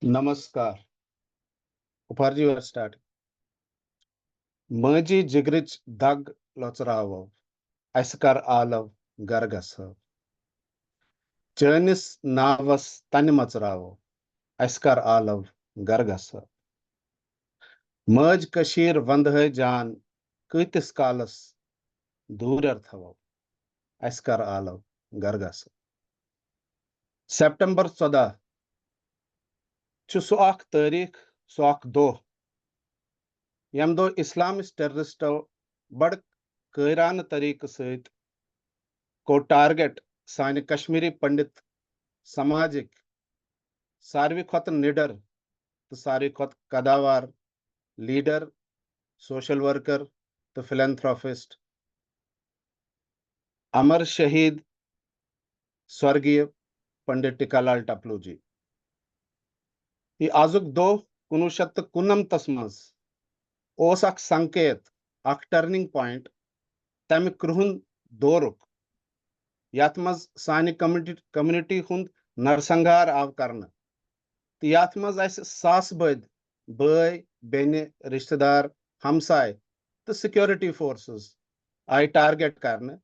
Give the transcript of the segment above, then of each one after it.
नमस्कार उपहार जी वर स्टार्ट मजी जिगरिच दग लोचरावो अस कर आलव गर गसो चनिस नावस तन मचरावो अस कर आलव गर गसो मज कशीर वंदह जान कतिस कालस दूर थवो अस कर आलव गर गसो सितंबर 14 सो तारीख सो दो यम दो इस्लामिस्ट टेररिस्टो बड़ कायरान तरीक सत को टारगेट सान कश्मीरी पंडित समाजिक सारवी खत निडर तो सारवी खत कदावार लीडर सोशल वर्कर तो फिलैंथ्रोपिस्ट अमर शहीद स्वर्गीय पंडित टिकालाल टपलू जी आजुक दो 1969 मज संकेत टर्निंग पॉइंट तम क्रुहन दौरुक यथ मज सान कम्युनिटी हुंद नरसंहार आव करन तो यथ मज सास बद बय बेन रिश्तेदार हमसाय तो सिक्योरिटी फोर्सेस आई टारगेट करने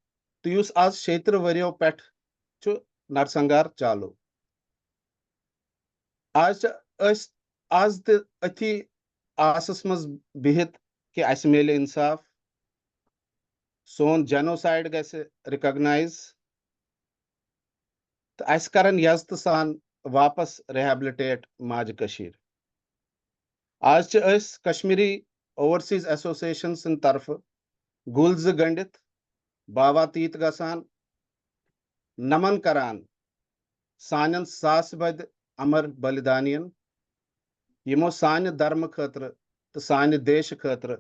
तो आज 70 वरियों पे नरसंहार चालू आज आज अथी आसस मज बिहित कि अस मिले इंसाफ सोन जेनोसाइड गसे रिकॉग्नाइज तो अस करन यजत सान वापस रिहेबिलिटेट माज कशीर आज कश्मीरी ओवरसीज एसोसिएशन सिंद तरफ गुल गंडित बाबा तीत गसान नमन करान सान सास बद अमर बलिदानियन यमो सान धर्म खतर तो सान देश खतर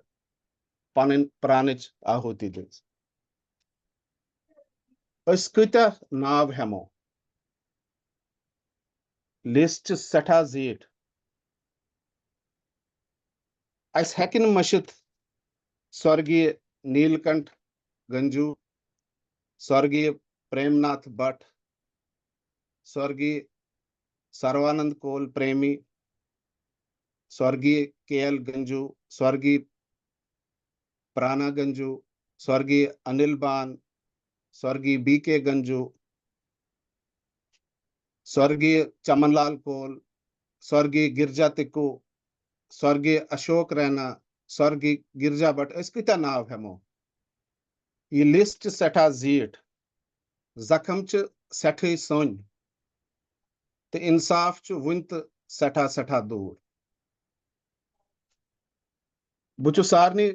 पन प्राणच आहुति दिज कत्या नाव हेमो लिस्ट सठा जीट अस हेकिन मशित स्वर्गीय नीलकंठ गंजू स्वर्गीय प्रेमनाथ भट्ट स्वर्गीय सर्वानंद कोल प्रेमी स्वर्गीय KL गंजू स्वर्गीय प्राणा गंजू स्वर्गीय अनिल बान स्वर्गीय BK गंजू स्वर्गीय चमनलाल कोल स्वर्गीय गिरजा तिक्कू स्वर्गीय अशोक रैना स्वर्गीय गिरजा भट्ट कत्या नाव हेमो यह लिस्ट सठा जीट जख्म सठ सोन तो इंसाफ वन तो सठा सठा दूर बुच सारनी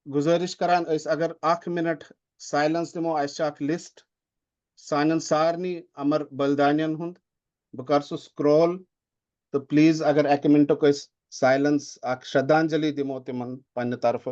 गुजारिश करान अगर 1 मिनट साइलेंस दिमो लिस्ट सान सारनी अमर बलिदानियन हुंद बह कर स्क्रॉल तो प्लीज अगर 1 मिनट साइलेंस श्रद्धांजलि दिमो तिमन पन्ने तरफ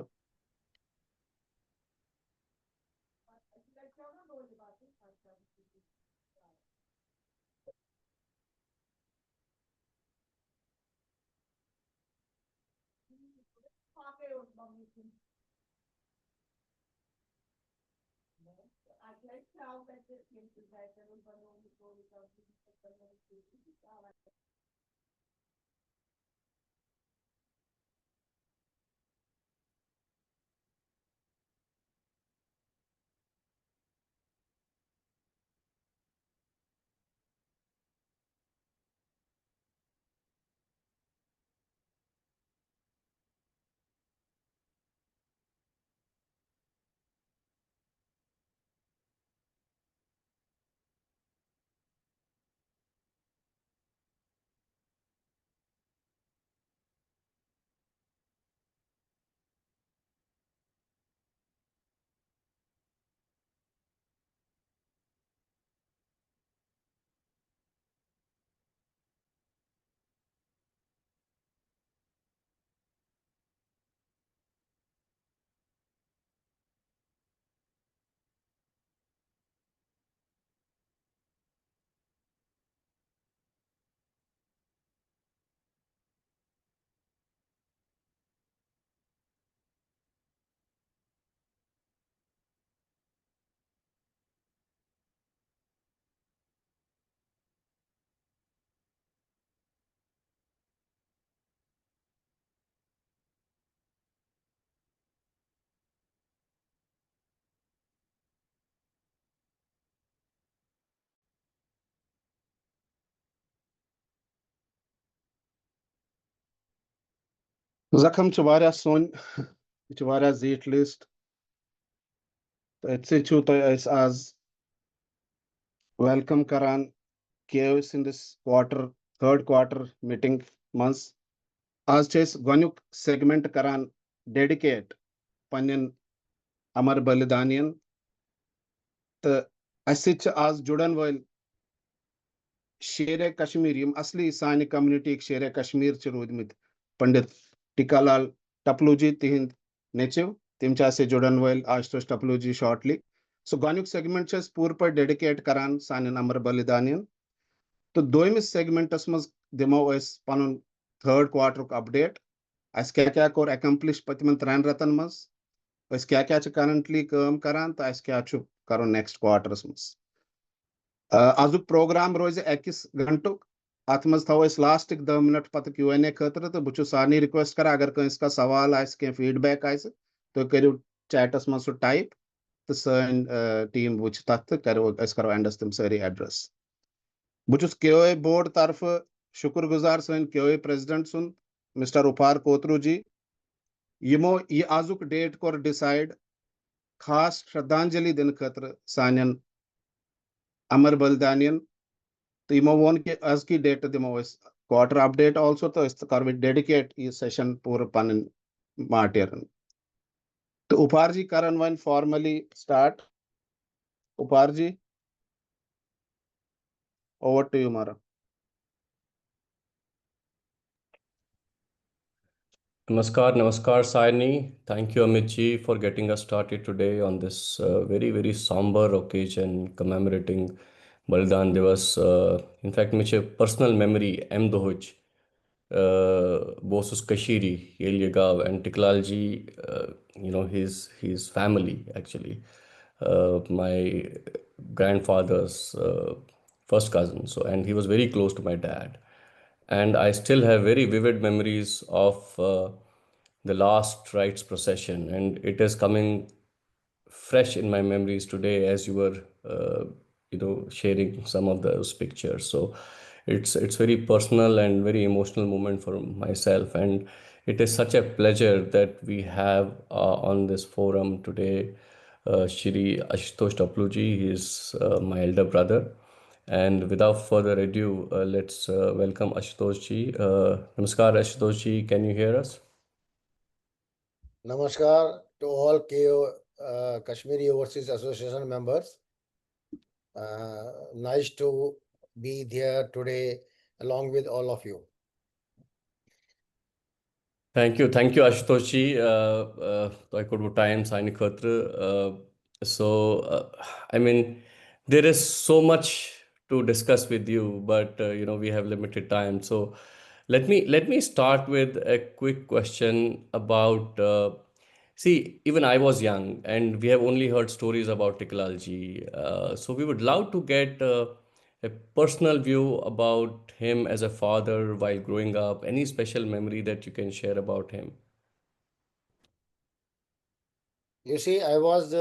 Zakham छ वारिया सोन छ वारिया zit list तो इतसे छु तो इस आज welcome karan KOS in this third quarter meeting months आज छ गनुक segment karan dedicate पन्नन अमर बलिदानियन तो अस आज जुड़न वल शेर कश्मीर असली सान कम्युनिटी शेर कश्मीर रूदमत पंडित टिकालाल टपलू जी तिंद नेचिव तिम जुड़न वल आशुतोष टपलू जी शॉर्टली सो गनुक सेगमेंट पूर पर डेडिकेट करान सान अमर बलिदानियन तो दोमिस सेगमेंटस मज दिमो पन थर्ड क्वार्टर अपडेट अस क्या कोर अकम्प्लिश पतमन 3 रतन मज क्या करंटली करान तो अस क्या कर नेक्स्ट क्वार्टरस मज आजुक प्रोग्राम रोज 1 घंटुक अत मज थो लास्ट 10 मिनट पत Q&A खतर तो बहुत सारे रिक्वेस्ट कर अगर कंस का सवाल कह फीडबैक तो करो चैटस मज सह टाइप तो सन टीम वो तथ करो एंडस तम सारी एड्रेस बहुत KOA बोर्ड तरफ शुक्रगुजार सन KOA प्रेसिडेंट सुन मिस्टर उपार कोतरू जी यमो यह आजुक डेट कोर डिसाइड खास श्रद्धांजलि दिन खतर सान अमर बलिदानियन तो यमो वोन कि आज की डेट दिमो क्वार्टर अपडेट आल्सो तो कर डेडिकेट ये सेशन पूरा पन माटियरन तो उपहार जी करन वन फॉर्मली स्टार्ट उपहार जी ओवर टू यू मारा Namaskar, Saini. Thank you, Amit ji, for getting us started today on this very somber occasion commemorating Balidaan Diwas. In fact, much personal memory, Dohuch, Bosus Kashiri, Yelyegav, and Tiklalji, his family actually, my grandfather's first cousin. So, and he was very close to my dad, and I still have very vivid memories of the last rites procession, and it is coming fresh in my memories today as you were sharing some of those pictures. So it's very personal and very emotional moment for myself, and it is such a pleasure that we have on this forum today Shri Ashutosh Tapluji. He is my elder brother. And without further ado, let's welcome Ashutosh ji. Namaskar, Ashutosh ji. Can you hear us? Namaskar to all KO Kashmiri Overseas Association members. Nice to be there today along with all of you. Thank you, Ashutosh ji. I could time sign khatra. I mean, there is so much to discuss with you, but we have limited time. So let me start with a quick question about. See, even I was young, and we have only heard stories about Tiklalji. So we would love to get a personal view about him as a father while growing up. Any special memory that you can share about him? You see, I was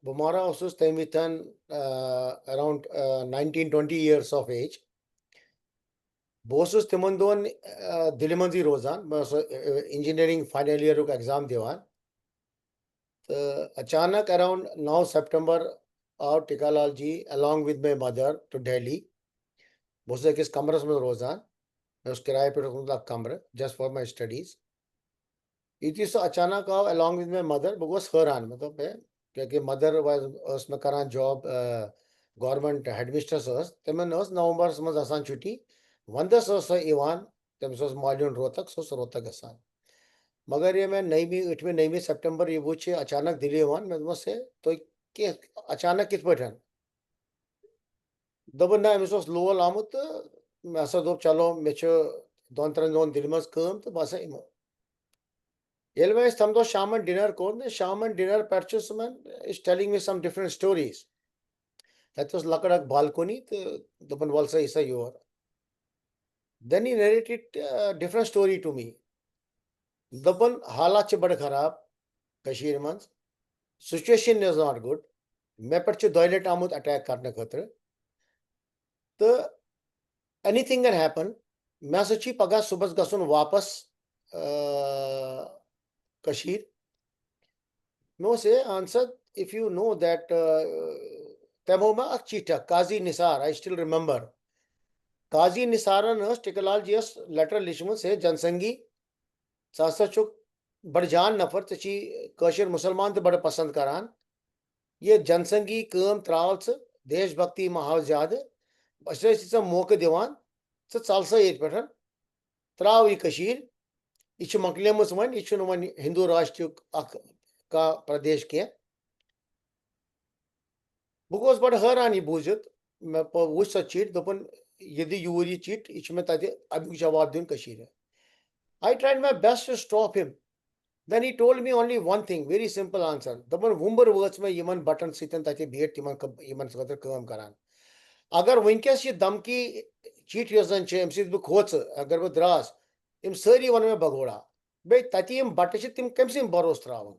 Bumara Osus Temitan around 19-20 years of age. Bosus Timandon Dilimanzi Rozan, engineering final year exam Dewan. Achanak around 9 September out Tikalal ji along with my mother to Delhi. Bosus kis kamras mein Rozan. मैं उस किराए पर रखूंगा कमरा just for my studies it is अचानक आओ along with my mother because her on मतलब है क्योंकि मदर वाज उसमें करान जॉब गवर्नमेंट हेडमिस्ट्रेस ओस तमन ओस नवंबर समझ आसान छुट्टी वंदस ओस इवान तमस ओस मालियन रोतक आसान मगर ये मैं नई में सितंबर ये वो अचानक दिल्ली इवान मैं से तो के अचानक कित पठन दबन ना मिसोस लोल आमुत मैं दोप चलो मे दोन त्रेन दोन दिल मज कम तो बस इमो येल मैं तम दो शाम डिनर कोर शाम डिनर पे is telling me some different stories that was लकड़ बालकोनी तो दबन वाल से ऐसा your then he narrated different story to me दबन हालात बड़ खराब कशीर मंज सिचुएशन इज नॉट गुड मैं पे दॉयलेट आमुत अटैक करने खतर तो anything can happen. मैं पगह सुबह गसन वापस Kashir. No say answer if you know that Temoma Akchita, Kazi Nisar, I still remember. Kazi Nisara nurse Tikalal just letter lishman say Jansangi Sasachuk Barjan Nafar Tachi Kashir Musalman the Bada Pasand Karan. Ye Jansangi Kum Trals Desh Bhakti Mahavjad Ashra Moka Diwan Salsa 8 pattern Travi Kashir Ichu Maklemus one, Ichu one Hindu Rashtriya ka Pradesh ke. Because but her ani bujit, wush sa cheat, dopan yedi yuri cheat, ich me tate abhi jawab dun Kashir. I tried my best to stop him. Then he told me only one thing, very simple answer. Dopan wumber words me yaman button sitan tate beat yaman sakadar kam karan. Agar winkes ye damki cheat yosan che, MCs bu khots, agar bu dras, im sari one me bagoda. Be tati im batashi tim kemsim boros travan.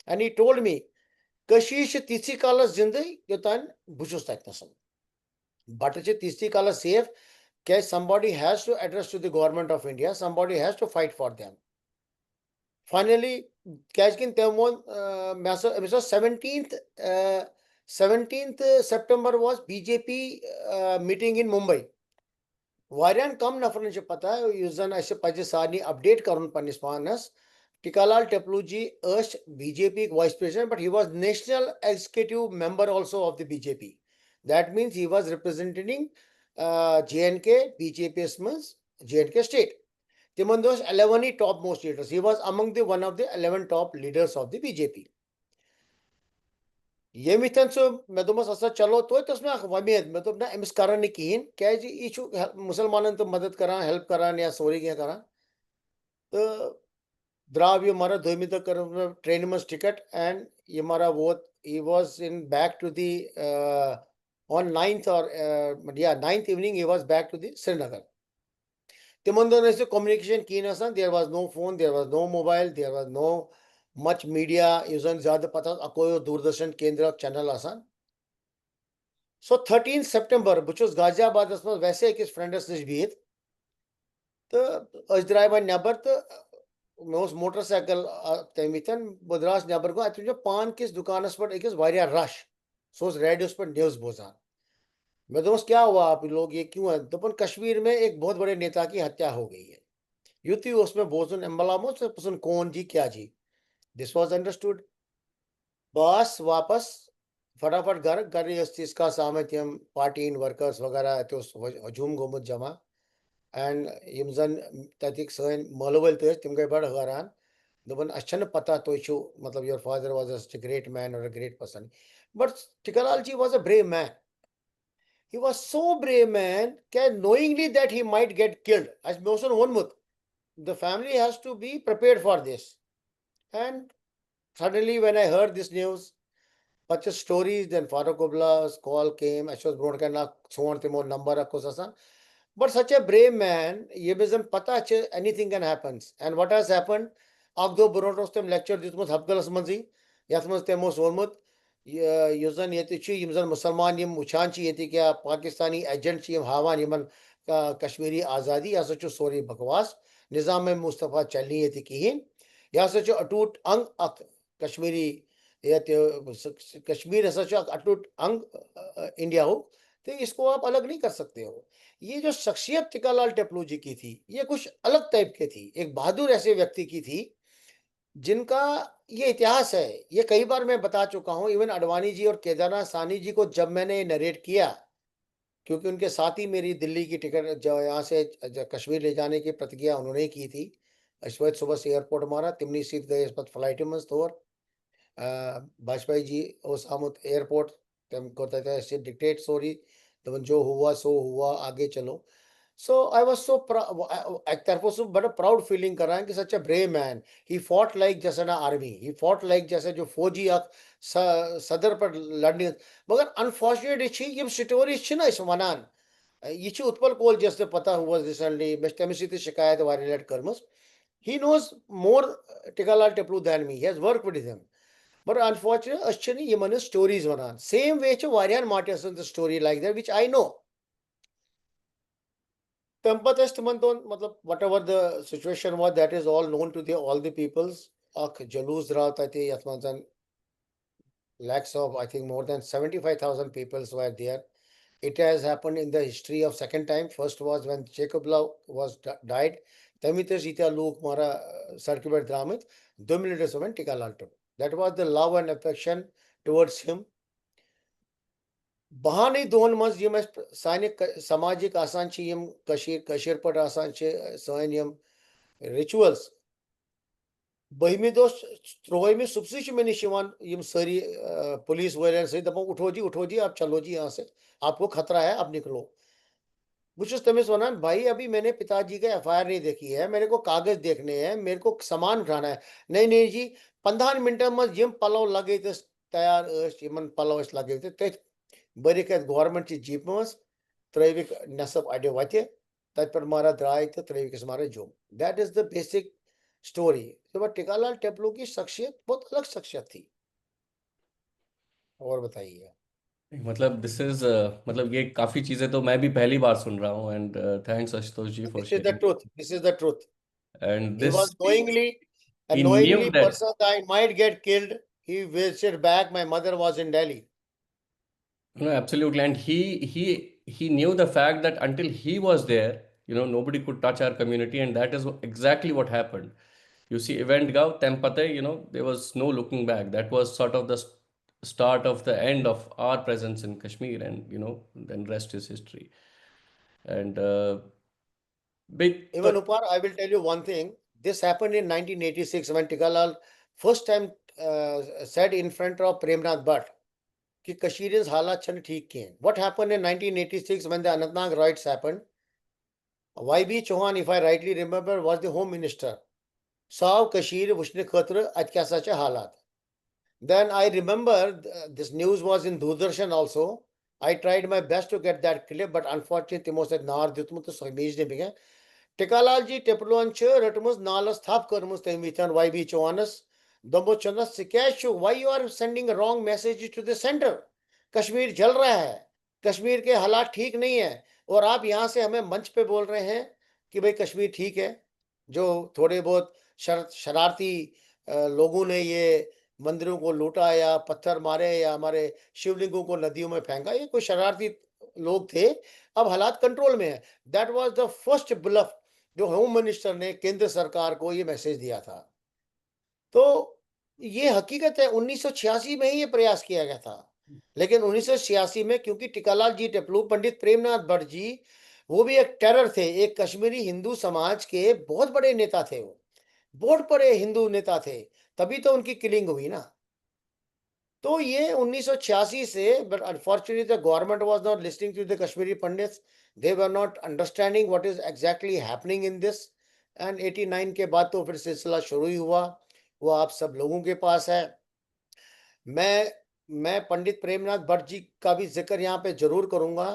And he told me, Kashish tisi kala zindai yotan bushus taknasam. Batashi tisi kala safe, somebody has to address to the government of India, somebody has to fight for them. Finally, Kashkin Temon, 17th September was BJP meeting in Mumbai. Varian kam nafaran se pata hai, usan aise Pakistani update karun panispanas. Tikalal Tepluji urged BJP vice president, but he was national executive member also of the BJP. That means he was representing JNK, BJP means JNK state. Timon those 11 top most leaders. He was among the one of the 11 top leaders of the BJP. ये मिथन सो मैं तो मसा चलो तो उसमें वमीद मैं तो अपना एमस करा नहीं कीन क्या जी इशू मुसलमानों तो मदद करा हेल्प करा या सॉरी क्या करा तो द्राव ये मारा 2 तक कर ट्रेन में टिकट एंड ये मारा वो he was in back to the on 9th or 9th evening he was back to the Srinagar. Timandone se communication की ना सन, there was no phone, there was no mobile, there was no much media, यूजन ज़्यादा पता कोई दूरदर्शन केंद्र channel आसान. So 13th September, बुचुस Ghaziabad असमत वैसे एक इस फ्रेंड्स निश्बीत, तो अजराय बन नबर तो मैं उस मोटरसाइकिल तमितन बदरास नबर को आते जो पान किस दुकान पर एक इस वारिया रश, सो उस रेडियो पर न्यूज़ बोझान. मैं दोस्त क्या हुआ आप लोग ये क्यों है? तो अपन कश्मीर में एक बहुत बड़े नेता की हत्या हो गई है. युति उसमें बोझन एम्बलामो से पसंद कौन जी क्या जी. This was understood. बस वापस फटाफट घर इसका सामर्थ्यम पार्टी इन वर्कर्स वगैरह तो हजूम गोमुत जमा एंड यमजन ततिक सन मलवल तो तिम गए बड़ हैरान दोपन अच्छा पता तो इशू मतलब your father was a great man और a great person but Tikalal ji was a brave man. He was so brave man, knowingly that he might get killed. As Mosan Onmut, the family has to be prepared for this. And suddenly, when I heard this news, such stories, then Farooq Obla's call came. I was broadcast number. But such a brave man, ye doesn't pata anything can happen. And what has happened? Agdo Burotostem lecture, this was Habgalas Manzi, Yathmas Temos Ormut, Yuzan Yetichi, Yimzan Musalman, Yim Uchanchi Yetika, Pakistani agent, Yim Havan, Yaman Kashmiri Azadi, as such a sorry Bakwas, Nizam Mustafa Chali Yetikihin, Yasuch Atut Ang Kashmiri Kashmir ऐसा अटूट अंग India हो तो इसको आप अलग नहीं कर सकते हो. ये जो शख्सियत टिकालाल टेपलू जी की थी ये कुछ अलग टाइप की थी. एक बहादुर ऐसे व्यक्ति की थी जिनका ये इतिहास है. ये कई बार मैं बता चुका हूं. इवन अडवाणी जी और केदारनाथ साहनी जी को जब मैंने नरेट किया क्योंकि उनके साथ ही मेरी दिल्ली की टिकट जो यहाँ से कश्मीर ले जाने की प्रतिज्ञा उन्होंने की थी. इस वक्त सुबह से एयरपोर्ट मारा तिमनी सीट गए इस वक्त फ्लाइट में तौर वाजपेयी जी उस आमुद एयरपोर्ट करते थे ऐसे डिक्टेट सॉरी तो जो हुआ सो हुआ आगे चलो. सो आई वाज सो एक तरफ से बड़ा प्राउड फीलिंग कर रहा है कि such a brave man. He fought like जैसे ना आर्मी, ही फॉट लाइक जैसे जो फौजी सदर पर लड़ने. मगर अनफॉर्चुनेट ये स्टोरी ना इस वनान ये उत्पल कोल जैसे पता हुआ रिसेंटली मैं तमिस शिकायत वारी late करमस. He knows more Tikalal Teplu than me. He has worked with him. But unfortunately, actually, Yemen stories vanan. Same way, Varian Martyrs the story like that, which I know. Tempest Manton, whatever the situation was, that is all known to all the peoples. Jaluz Raut, I think, Yatmanjan, lakhs of, I think, more than 75,000 peoples were there. It has happened in the history of second time. First was when Jacob Lau was died. Tamitas Ita Luke Mara circular Dramit, 2 minutes when Tika Lalto. That was the love and affection towards him. Bahani Don must yum Sainik Samajik Asanchi yum Kashir Pat Asanchi Sainyum rituals. Bahimidos Troimi substitution Shivan yum Sari police were and say the Utoji, आप चलो जी यहाँ से आपको खतरा है आप निकलो मुझे तमिस वनान भाई अभी मैंने पिताजी का एफआईआर नहीं देखी है मेरे को कागज देखने हैं मेरे को सामान उठाना है नहीं जी 15 मिनट में यम पलव लगे थे तैयार यमन पलव लगे थे तथ बरिक गवर्नमेंट की जीप मज त्रविक नसब अड्डे वत तथ पर मारा द्राय तो त्रविक मारा जुम that is the basic story तो टिकालाल टेपलू की शख्सियत बहुत अलग शख्सियत थी और बताइए मतलब दिस इज मतलब ये काफी चीजें तो मैं भी पहली बार सुन रहा हूँ, and thanks Ashutosh ji for this is the sharing. Truth this is the truth and he this was knowingly he and knew knowingly that. person that I might get killed. He visited back. My mother was in Delhi. No, absolutely. And he knew the fact that until he was there, nobody could touch our community, and that is exactly what happened. You see, event Gav, Tempate, there was no looking back. That was sort of the start of the end of our presence in Kashmir, and then rest is history. And big, Even Upar, I will tell you one thing. This happened in 1986 when Tikalal first time said in front of Premnath Bhatt कि Kashmir's हालात छन ठीक के हैं. What happened in 1986 when the Anantnag riots happened? YB Chauhan, if I rightly remember, was the Home Minister. Saw Kashmir वुशने खतर अत क्या सच हालात. Then I remember this news was in Doordarshan also. I tried my best to get that clip, but unfortunately, Timo said, Nar Ditmut to image ne began. Tekalalji Tepluan Chur, Ratumus Nalas Thap Kurmus Temitan, YB Choanas, Dombochanas Sikashu, why you are sending a wrong message to the center? Kashmir जल रहा है कश्मीर के हालात ठीक नहीं है और आप यहाँ से हमें मंच पे बोल रहे हैं कि भाई कश्मीर ठीक है जो थोड़े बहुत शरारती लोगों ने ये मंदिरों को लूटा या पत्थर मारे या हमारे शिवलिंगों को नदियों में फेंका ये कोई शरारती लोग थे अब हालात कंट्रोल में है that was the first bluff जो होम मिनिस्टर ने केंद्र सरकार को ये मैसेज दिया था तो ये हकीकत है 1986 में ही ये प्रयास किया गया था लेकिन 1986 में क्योंकि टिकालाल जी टेपलू पंडित प्रेमनाथ भट्ट जी वो भी एक टेरर थे एक कश्मीरी हिंदू समाज के बहुत बड़े नेता थे वो बहुत बड़े हिंदू नेता थे तभी तो उनकी किलिंग हुई ना तो ये 1986 से but unfortunately the government was not listening to the Kashmiri Pandits they were not understanding what is exactly happening in this and 89 के बाद तो फिर सिलसिला शुरू ही हुआ वो आप सब लोगों के पास है मैं पंडित प्रेमनाथ भट्ट जी का भी जिक्र यहाँ पे जरूर करूंगा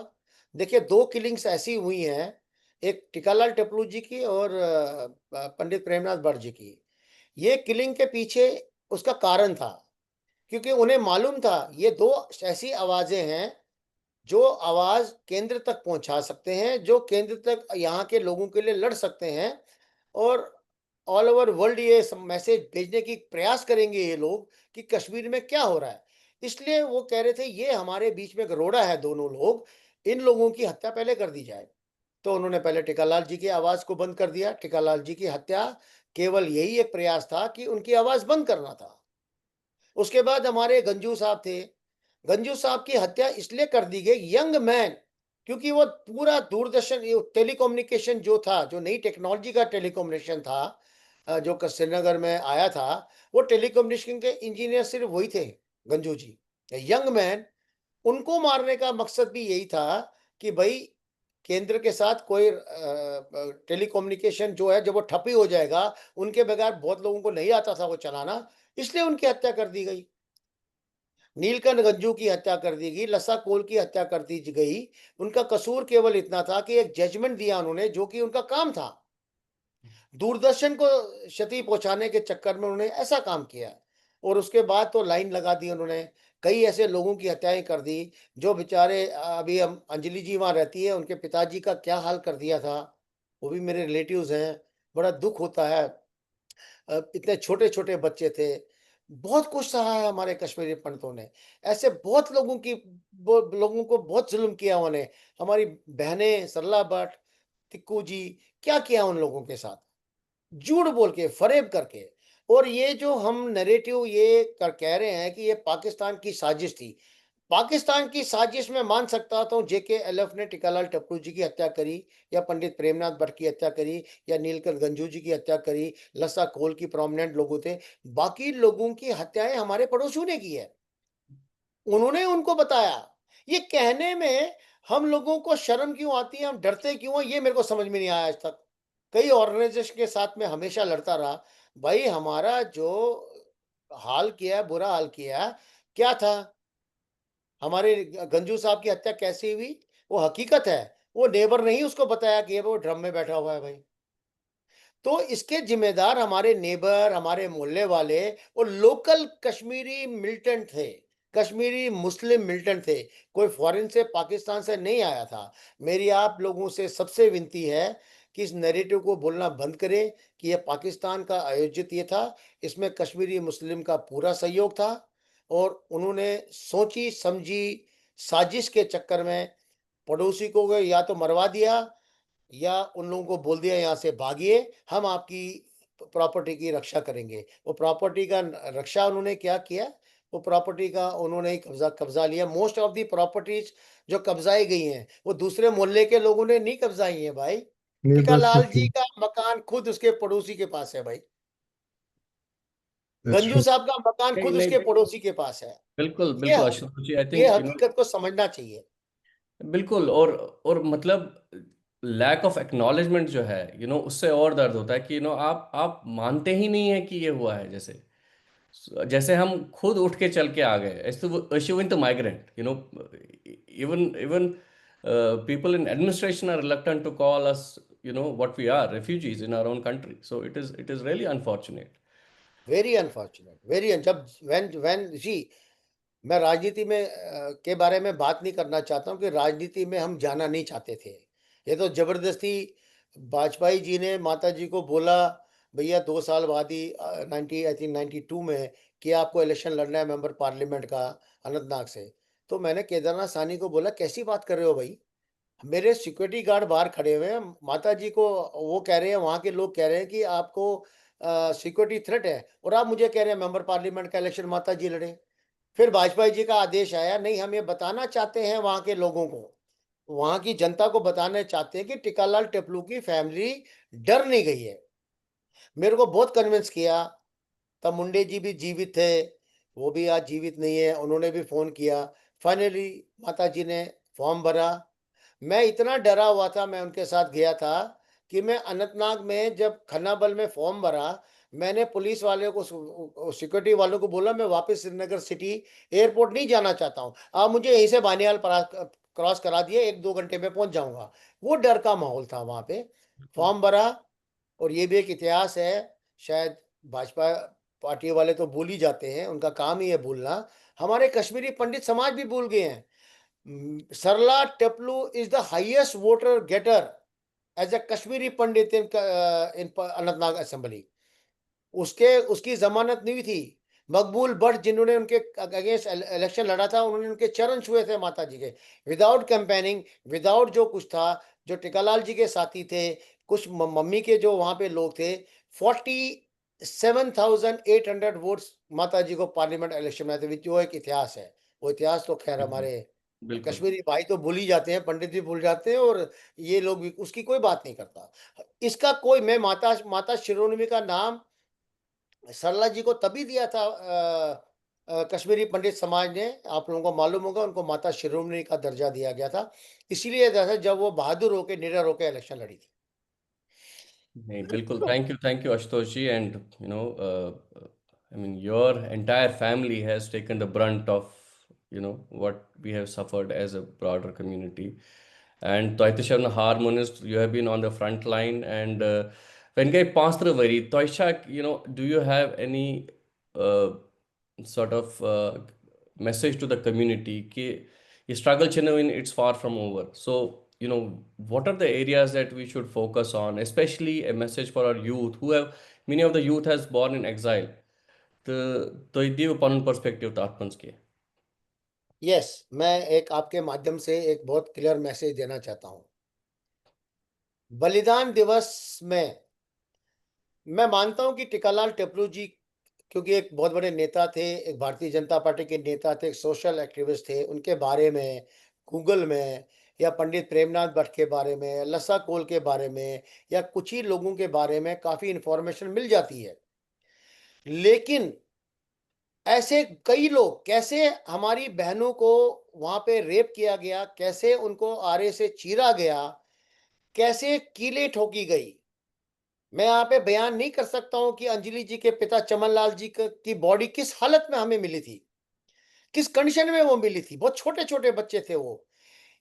देखिए 2 किलिंग्स ऐसी हुई हैं एक टिकालाल टेपलू जी की और पंडित प्रेमनाथ भट्ट जी की ये किलिंग के पीछे उसका कारण था क्योंकि उन्हें मालूम था ये 2 ऐसी आवाजें हैं जो आवाज केंद्र तक पहुंचा सकते हैं जो केंद्र तक यहाँ के लोगों के लिए लड़ सकते हैं और ऑल ओवर वर्ल्ड ये मैसेज भेजने की प्रयास करेंगे ये लोग कि कश्मीर में क्या हो रहा है इसलिए वो कह रहे थे ये हमारे बीच में रोड़ा है दोनों लोग इन लोगों की हत्या पहले कर दी जाए तो उन्होंने पहले टिकालाल जी की आवाज को बंद कर दिया टिकालाल जी की हत्या केवल यही एक प्रयास था कि उनकी आवाज बंद करना था उसके बाद हमारे गंजू साहब थे गंजू साहब की हत्या इसलिए कर दी गई यंग मैन क्योंकि वो पूरा दूरदर्शन टेलीकम्युनिकेशन जो था जो नई टेक्नोलॉजी का टेलीकम्युनिकेशन था जो श्रीनगर में आया था वो टेलीकम्युनिकेशन के इंजीनियर सिर्फ वही थे गंजू जी यंग मैन उनको मारने का मकसद भी यही था कि भाई केंद्र के साथ कोई टेलीकम्युनिकेशन जो है जब वो ठप्पी हो जाएगा उनके बगैर बहुत लोगों को नहीं आता था वो चलाना इसलिए उनकी हत्या कर दी गई नीलकंठ गंजू की हत्या कर दी गई लसा कोल की हत्या कर दी गई उनका कसूर केवल इतना था कि एक जजमेंट दिया उन्होंने जो कि उनका काम था दूरदर्शन को क्षति पहुंचाने के चक्कर में उन्होंने ऐसा काम किया और उसके बाद तो लाइन लगा दी उन्होंने कई ऐसे लोगों की हत्याएं कर दी जो बेचारे अभी हम अंजलि जी वहां रहती है उनके पिताजी का क्या हाल कर दिया था वो भी मेरे रिलेटिव्स हैं। बड़ा दुख होता है, इतने छोटे-छोटे बच्चे थे। बहुत कुछ सहा है हमारे कश्मीरी पंडितों ने। ऐसे बहुत लोगों की लोगों को बहुत ज़ुल्म किया उन्होंने। हमारी बहनें सरला भट्ट, तिक्कू जी, क्या किया उन लोगों के साथ? झूठ बोल के, फ़रेब करके। और ये जो हम नैरेटिव ये कह रहे हैं कि ये पाकिस्तान की साजिश थी। पाकिस्तान की साजिश में मान सकता था जेकेएलएफ ने टिकालाल टप्पू जी की हत्या करी, या पंडित प्रेमनाथ भट्ट की हत्या करी, या नीलकंठ गंजू जी की हत्या करी, लसा कोल की प्रोमिनेंट लोगों थे। बाकी लोगों की हत्याएं हमारे पड़ोसियों ने की है, उन्होंने उनको बताया। ये कहने में हम लोगों को शर्म क्यों आती है, हम डरते क्यों हैं, ये मेरे को समझ में नहीं आया आज तक। कई ऑर्गेनाइजेशन के साथ में हमेशा लड़ता रहा। भाई हमारा जो हाल किया, बुरा हाल किया, क्या था? हमारे गंजू साहब की हत्या कैसे हुई? वो हकीकत है। वो नेबर नहीं उसको बताया कि ये वो ड्रम में बैठा हुआ है भाई। तो इसके जिम्मेदार हमारे नेबर, हमारे मोहल्ले वाले और लोकल कश्मीरी मिलिटेंट थे। कश्मीरी मुस्लिम मिलिटेंट थे। कोई फॉरेन से, पाकिस्तान से नहीं आया था। मेरी आप लोगों से सबसे विनती है कि इस नैरेटिव को बोलना बंद करें कि यह पाकिस्तान का आयोजित ये था। इसमें कश्मीरी मुस्लिम का पूरा सहयोग था और उन्होंने सोची समझी साजिश के चक्कर में पड़ोसी को या तो मरवा दिया, या उन लोगों को बोल दिया यहाँ से भागिए, हम आपकी प्रॉपर्टी की रक्षा करेंगे। वो प्रॉपर्टी का रक्षा उन्होंने क्या किया? वो प्रॉपर्टी का उन्होंने ही कब्जा कब्जा लिया। मोस्ट ऑफ दी प्रॉपर्टीज जो कब्जाई गई हैं वो दूसरे मोहल्ले के लोगों ने नहीं कब्जाई हैं भाई। नेबर्स टीकालाल जी की का मकान खुद उसके पड़ोसी के पास है भाई। That's Ganju true. साहब का मकान नहीं खुद नहीं, उसके पड़ोसी के पास है। बिल्कुल ये बिल्कुल आशुतोष जी, आई ये थिंक हकीकत को समझना चाहिए। बिल्कुल। और मतलब लैक ऑफ एक्नॉलेजमेंट जो है, उससे और दर्द होता है कि आप मानते ही नहीं है कि ये हुआ है। जैसे हम खुद उठ के चल के आ गए, issuing the migrant, even people in administration are reluctant to call us, what we are, refugees in our own country. So it is really unfortunate. Very unfortunate, very जब व्हेन जी, मैं राजनीति में के बारे में बात नहीं करना चाहता हूँ कि राजनीति में हम जाना नहीं चाहते थे। ये तो जबरदस्ती वाजपेयी जी ने माता जी को बोला, भैया 2 साल बाद ही 90 आई थिंक 92 में कि आपको इलेक्शन लड़ना है मेंबर पार्लियामेंट का अनंतनाग से। तो मैंने केदारनाथ साहनी को बोला, कैसी बात कर रहे हो भाई? मेरे सिक्योरिटी गार्ड बाहर खड़े हुए हैं, माता जी को वो कह रहे हैं, वहाँ के लोग कह रहे हैं कि आपको सिक्योरिटी थ्रेट है और आप मुझे कह रहे हैं मेंबर पार्लियामेंट का इलेक्शन माता जी लड़े। फिर वाजपेयी जी का आदेश आया, नहीं हम ये बताना चाहते हैं वहाँ के लोगों को, वहाँ की जनता को बताना चाहते हैं कि टिकालाल टेपलू की फैमिली डर नहीं गई है। मेरे को बहुत कन्विंस किया। तब मुंडे जी भी जीवित थे, वो भी आज जीवित नहीं है, उन्होंने भी फ़ोन किया। फाइनली माता जी ने फॉर्म भरा। मैं इतना डरा हुआ था, मैं उनके साथ गया था कि मैं अनंतनाग में जब खन्नाबल में फॉर्म भरा, मैंने पुलिस वाले को सिक्योरिटी वालों को बोला मैं वापस श्रीनगर सिटी एयरपोर्ट नहीं जाना चाहता हूँ, आप मुझे यहीं से बानियाल क्रॉस करा दिए, 1-2 घंटे में पहुंच जाऊंगा। वो डर का माहौल था वहां पे। फॉर्म भरा। और ये भी एक इतिहास है, शायद भाजपा पार्टी वाले तो भूल ही जाते हैं, उनका काम ही है भूलना। हमारे कश्मीरी पंडित समाज भी भूल गए हैं। Sarla Taploo is the highest voter getter as a Kashmiri Pandit in Anantnag assembly. उसके उसकी जमानत नहीं हुई थी। मकबूल भट्ट जिन्होंने उनके अगेंस्ट इलेक्शन लड़ा था, उन्होंने उनके चरण छुए थे माता जी के, विदाउट कैंपेनिंग, विदाउट जो कुछ था। जो टिकालाल जी के साथी थे, कुछ मम्मी के जो वहां पे लोग थे, 47,800 वोट्स माता जी को पार्लियामेंट इलेक्शन में आते, जो एक इतिहास है। वो इतिहास तो खैर बिल्कुल हमारे बिल्कुल। कश्मीरी भाई तो भूल ही जाते हैं, पंडित भी भूल जाते हैं, और ये लोग भी उसकी कोई बात नहीं करता। इसका कोई, मैं माता माता शिरोमणि का नाम सरला जी को तभी दिया था कश्मीरी पंडित समाज ने, आप लोगों को मालूम होगा, उनको माता शिरोमणि का दर्जा दिया गया था, इसीलिए दिया था जब वो बहादुर होकर निडर होकर इलेक्शन लड़ी थी। नहीं, बिल्कुल। Thank you Ashutosh ji. And I mean your entire family has taken the brunt of what we have suffered as a broader community. And Toitishan harmonist, you have been on the front line. And when I pass through very Toisha, do you have any uh, sort of message to the community? Ki, ye struggle, it's far from over. So what are the areas that we should focus on, especially a message for our youth who have, many of the youth has born in exile. तो दियो पन perspective तात्पर्य के. Yes, मैं एक आपके माध्यम से एक बहुत क्लियर मैसेज देना चाहता हूं. बलिदान दिवस में मैं मानता हूं कि टिकालाल टेपलू जी, क्योंकि एक बहुत बड़े नेता थे, एक भारतीय जनता पार्टी के नेता थे, एक सोशल एक्टिविस्ट थे, उनके बारे में गूगल में या पंडित प्रेमनाथ भट्ट के बारे में, लसा कोल के बारे में या कुछ ही लोगों के बारे में काफी इंफॉर्मेशन मिल जाती है. लेकिन ऐसे कई लोग, कैसे हमारी बहनों को वहां पे रेप किया गया, कैसे उनको आरे से चीरा गया, कैसे कीलें ठोकी गई. मैं यहाँ पे बयान नहीं कर सकता हूं कि अंजलि जी के पिता चमनलाल जी की बॉडी किस हालत में हमें मिली थी, किस कंडीशन में वो मिली थी. बहुत छोटे छोटे बच्चे थे वो.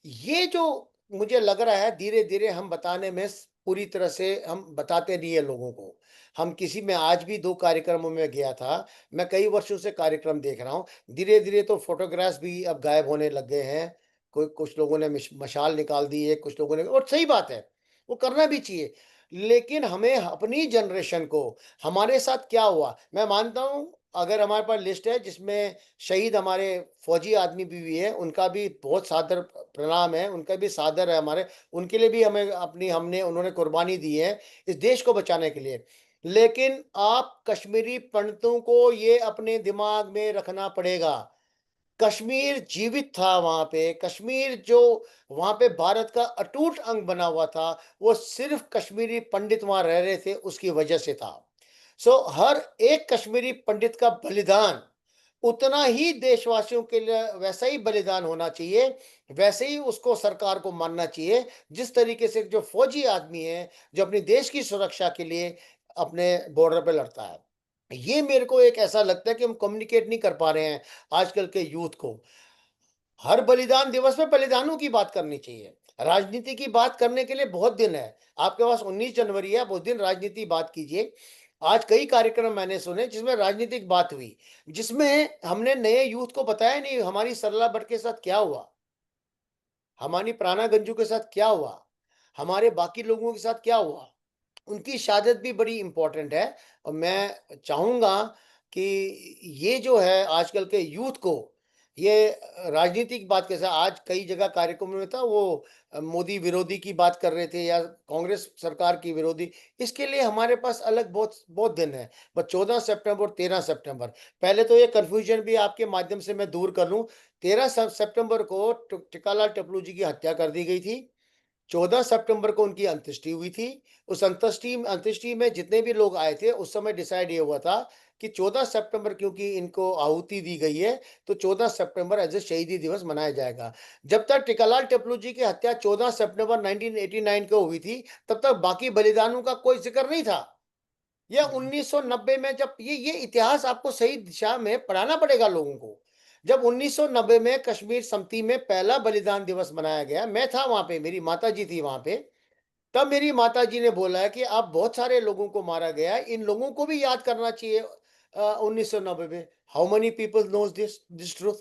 ये जो मुझे लग रहा है धीरे धीरे हम बताने में पूरी तरह से हम बताते नहीं है लोगों को. हम किसी में आज भी 2 कार्यक्रमों में गया था. मैं कई वर्षों से कार्यक्रम देख रहा हूँ. धीरे धीरे तो फोटोग्राफ्स भी अब गायब होने लग गए हैं. कोई कुछ लोगों ने मशाल निकाल दी है, कुछ लोगों ने, और सही बात है, वो करना भी चाहिए. लेकिन हमें अपनी जनरेशन को, हमारे साथ क्या हुआ, मैं मानता हूं अगर हमारे पास लिस्ट है जिसमें शहीद हमारे फौजी आदमी भी है, उनका भी बहुत सादर प्रणाम है, उनका भी सादर है हमारे, उनके लिए भी हमें अपनी, हमने, उन्होंने कुर्बानी दी है इस देश को बचाने के लिए. लेकिन आप कश्मीरी पंडितों को ये अपने दिमाग में रखना पड़ेगा. कश्मीर जीवित था वहां पे. कश्मीर जो वहां पे भारत का अटूट अंग बना हुआ था, वो सिर्फ कश्मीरी पंडित वहां रह रहे थे उसकी वजह से था. सो हर एक कश्मीरी पंडित का बलिदान उतना ही देशवासियों के लिए वैसा ही बलिदान होना चाहिए, वैसे ही उसको सरकार को मानना चाहिए जिस तरीके से जो फौजी आदमी है जो अपने देश की सुरक्षा के लिए अपने बॉर्डर पे लड़ता है. ये मेरे को एक ऐसा लगता है कि हम कम्युनिकेट नहीं कर पा रहे हैं आजकल के यूथ को. हर बलिदान दिवस में बलिदानों की बात करनी चाहिए. राजनीति की बात करने के लिए बहुत दिन है. आपके पास 19 जनवरी है, उस दिन राजनीति बात कीजिए. आज कई कार्यक्रम मैंने सुने जिसमें राजनीतिक बात हुई, जिसमें हमने नए यूथ को बताया नहीं हमारी सरला भट्ट के साथ क्या हुआ, हमारी प्राणा गंजू के साथ क्या हुआ, हमारे बाकी लोगों के साथ क्या हुआ. उनकी शहादत भी बड़ी इंपॉर्टेंट है. और मैं चाहूंगा कि ये जो है आजकल के यूथ को, ये राजनीतिक बात कैसा, आज कई जगह कार्यक्रमों में था वो मोदी विरोधी की बात कर रहे थे या कांग्रेस सरकार की विरोधी. इसके लिए हमारे पास अलग बहुत बहुत दिन है. बस 14 सितंबर और 13 सितंबर, पहले तो ये कंफ्यूजन भी आपके माध्यम से मैं दूर कर लूं. 13 सितंबर को टिकालाल टपलू जी की हत्या कर दी गई थी. 14 सितंबर को उनकी अंत्येष्टि हुई थी. उस अंत्येष्टि में जितने भी लोग आए थे, उस समय डिसाइड ये हुआ था कि 14 सितंबर क्योंकि इनको आहुति दी गई है, तो 14 सितंबर एज ए शहीदी दिवस मनाया जाएगा. जब तक टिकालाल टेपलू जी की हत्या 14 सितंबर 1989 को हुई थी, तब तक बाकी बलिदानों का कोई जिक्र नहीं था. यह 1990 में जब ये इतिहास आपको सही दिशा में पढ़ाना पड़ेगा लोगों को. जब 1990 में कश्मीर संमति में पहला बलिदान दिवस मनाया गया, मैं था वहां पे, मेरी माता जी थी वहां पे. तब मेरी माता जी ने बोला है कि अब बहुत सारे लोगों को मारा गया है, इन लोगों को भी याद करना चाहिए. 1990 में how many people knows this truth.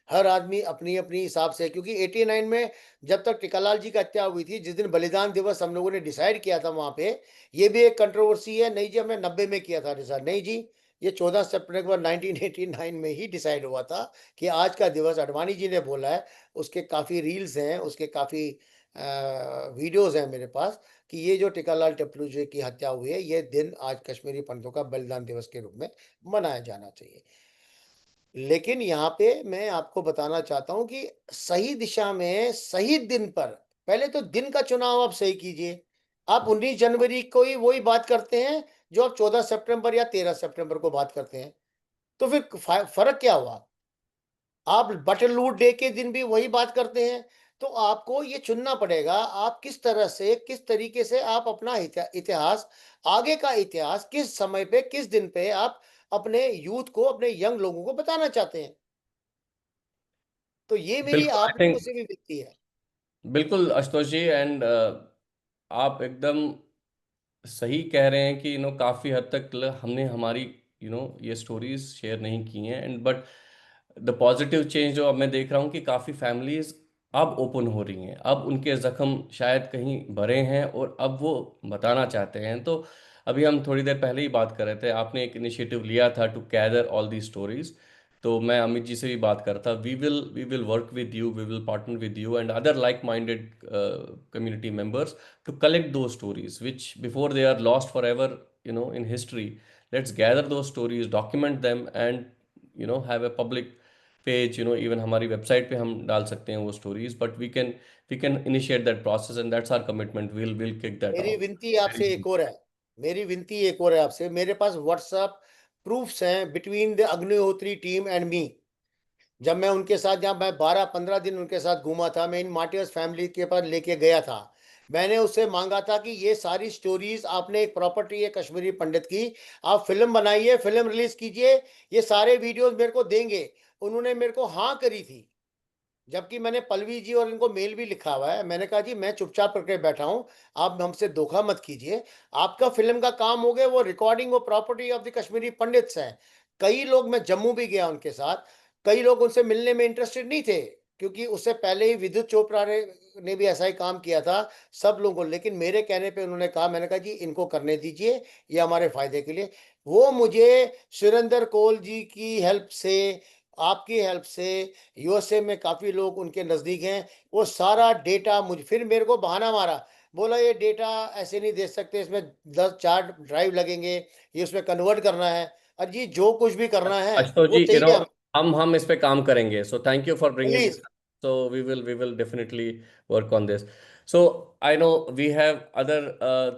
हर आदमी अपनी अपनी हिसाब से, क्योंकि 89 में जब तक टिकालाल जी की हत्या हुई थी, जिस दिन बलिदान दिवस हम लोगों ने डिसाइड किया था वहां पे, ये भी एक कंट्रोवर्सी है. नहीं जी हमने 90 में किया था डिसाइड, नहीं जी ये 14 सितंबर 1989 में ही डिसाइड हुआ था कि आज का दिवस. अडवाणी जी ने बोला है, उसके काफी रील्स हैं, उसके काफी वीडियोज हैं मेरे पास, कि ये जो टिकालाल टपलू जी की हत्या हुई है, ये दिन आज कश्मीरी पंडितों का बलिदान दिवस के रूप में मनाया जाना चाहिए. लेकिन यहाँ पे मैं आपको बताना चाहता हूं कि सही दिशा में सही दिन पर, पहले तो दिन का चुनाव आप सही कीजिए. आप 19 जनवरी को ही वही बात करते हैं जो आप 14 सितंबर या 13 सितंबर को बात करते हैं, तो फिर फर्क क्या हुआ. आप बटन लूट डे के दिन भी वही बात करते हैं. तो आपको ये चुनना पड़ेगा आप किस तरह से, किस तरीके से आप अपना इतिहास, आगे का इतिहास किस समय पे, किस दिन पे आप अपने यूथ को, अपने यंग लोगों को बताना चाहते हैं. तो ये मेरी बिल्कुल, आप आई लोगों थिंक, से भी विनती है. बिल्कुल आशुतोष जी, एंड आप एकदम सही कह रहे हैं कि काफ़ी हद तक हमने हमारी ये स्टोरीज शेयर नहीं की हैं, and but the positive change जो अब मैं देख रहा हूँ कि काफ़ी फैमिलीज अब ओपन हो रही हैं, अब उनके जख्म शायद कहीं भरे हैं और अब वो बताना चाहते हैं। तो अभी हम थोड़ी देर पहले ही बात कर रहे थे, आपने एक इनिशिएटिव लिया था to gather all the stories. तो मैं अमित जी से भी बात कर रहा था, we will work with you, we will partner with you and other like minded community members to collect those stories which before they are lost forever, in history. Let's gather those stories, document them, and have a public page, even हमारी website पे हम डाल सकते हैं वो stories, but we can initiate that process and that's our commitment, will kick that मेरी off. विनती आपसे एक और है, मेरी विनती एक और है आपसे। मेरे पास व्हाट्सएप प्रूफ्स हैं between the Agnihotri team and me. जब मैं उनके साथ, जहाँ मैं 12-15 दिन उनके साथ घूमा था, मैं इन मार्टियर्स फैमिली के पास लेके गया था। मैंने उससे मांगा था कि ये सारी स्टोरीज, आपने एक प्रॉपर्टी है कश्मीरी पंडित की, आप फिल्म बनाइए, फिल्म रिलीज कीजिए, ये सारे वीडियोस मेरे को देंगे। उन्होंने मेरे को हाँ करी थी। जबकि मैंने पलवी जी और इनको मेल भी लिखा हुआ है, मैंने कहा जी मैं चुपचाप करके बैठा हूं, आप हमसे धोखा मत कीजिए। आपका फिल्म का काम हो गया, वो रिकॉर्डिंग, वो property of the Kashmiri pandits है। कई लोग, मैं जम्मू भी गया उनके साथ, कई लोग उनसे मिलने में इंटरेस्टेड नहीं थे, क्योंकि उससे पहले ही विद्युत चोपड़ा ने भी ऐसा ही काम किया था सब लोगों को। लेकिन मेरे कहने पे उन्होंने कहा, मैंने कहा जी इनको करने दीजिए, ये हमारे फायदे के लिए। वो मुझे सुरेंद्र कोल जी की हेल्प से, आपकी हेल्प से, यूएसए में काफी लोग उनके नजदीक हैं, वो सारा डेटा मुझे, फिर मेरे को बहाना मारा, बोला ये डेटा ऐसे नहीं दे सकते, इसमें 10-4 ड्राइव लगेंगे, ये उसमें कन्वर्ट करना है। और जी जो कुछ भी करना है आशुतोष वो जी, चाहिए हमें। हम इस पे काम करेंगे, so thank you for bringing please. It. So we will definitely work on this. So I know we have other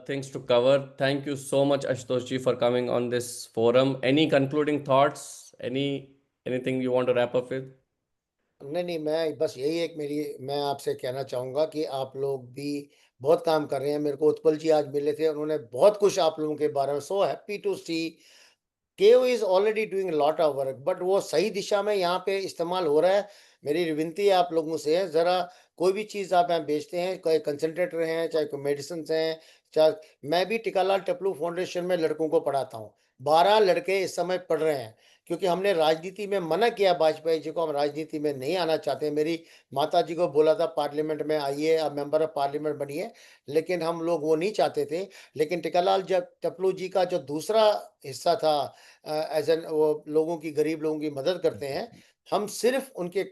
things to cover. Thank you so much, Ashutosh ji, for coming on this forum. Any concluding thoughts? Anything you want to wrap up with? नहीं नहीं, मैं बस यही एक मेरी, मैं आपसे कहना चाहूंगा कि आप लोग भी बहुत काम कर रहे हैं। मेरे को उत्पल जी आज मिले थे, उन्होंने बहुत कुछ आप लोगों के बारे में, सो हैप्पी टू सी केओ is already doing lot of work, but वो सही दिशा में यहाँ पे इस्तेमाल हो रहा है। मेरी विनती आप लोगों से है, जरा कोई भी चीज आप यहाँ बेचते हैं, चाहे कंसंट्रेटर हैं, चाहे कोई मेडिसिन हैं, चाहे, मैं भी टिकालाल टपलू फाउंडेशन में लड़कों को पढ़ाता हूँ। 12 लड़के इस समय पढ़ रहे हैं, क्योंकि हमने राजनीति में मना किया वाजपेयी जी को, हम राजनीति में नहीं आना चाहते। मेरी माता जी को बोला था पार्लियामेंट में आइए, अब मेंबर ऑफ पार्लियामेंट बनिए, लेकिन हम लोग वो नहीं चाहते थे। लेकिन टिकालाल जब टपलू जी का जो दूसरा हिस्सा था, एज एन, वो लोगों की, गरीब लोगों की मदद करते हैं। हम सिर्फ उनके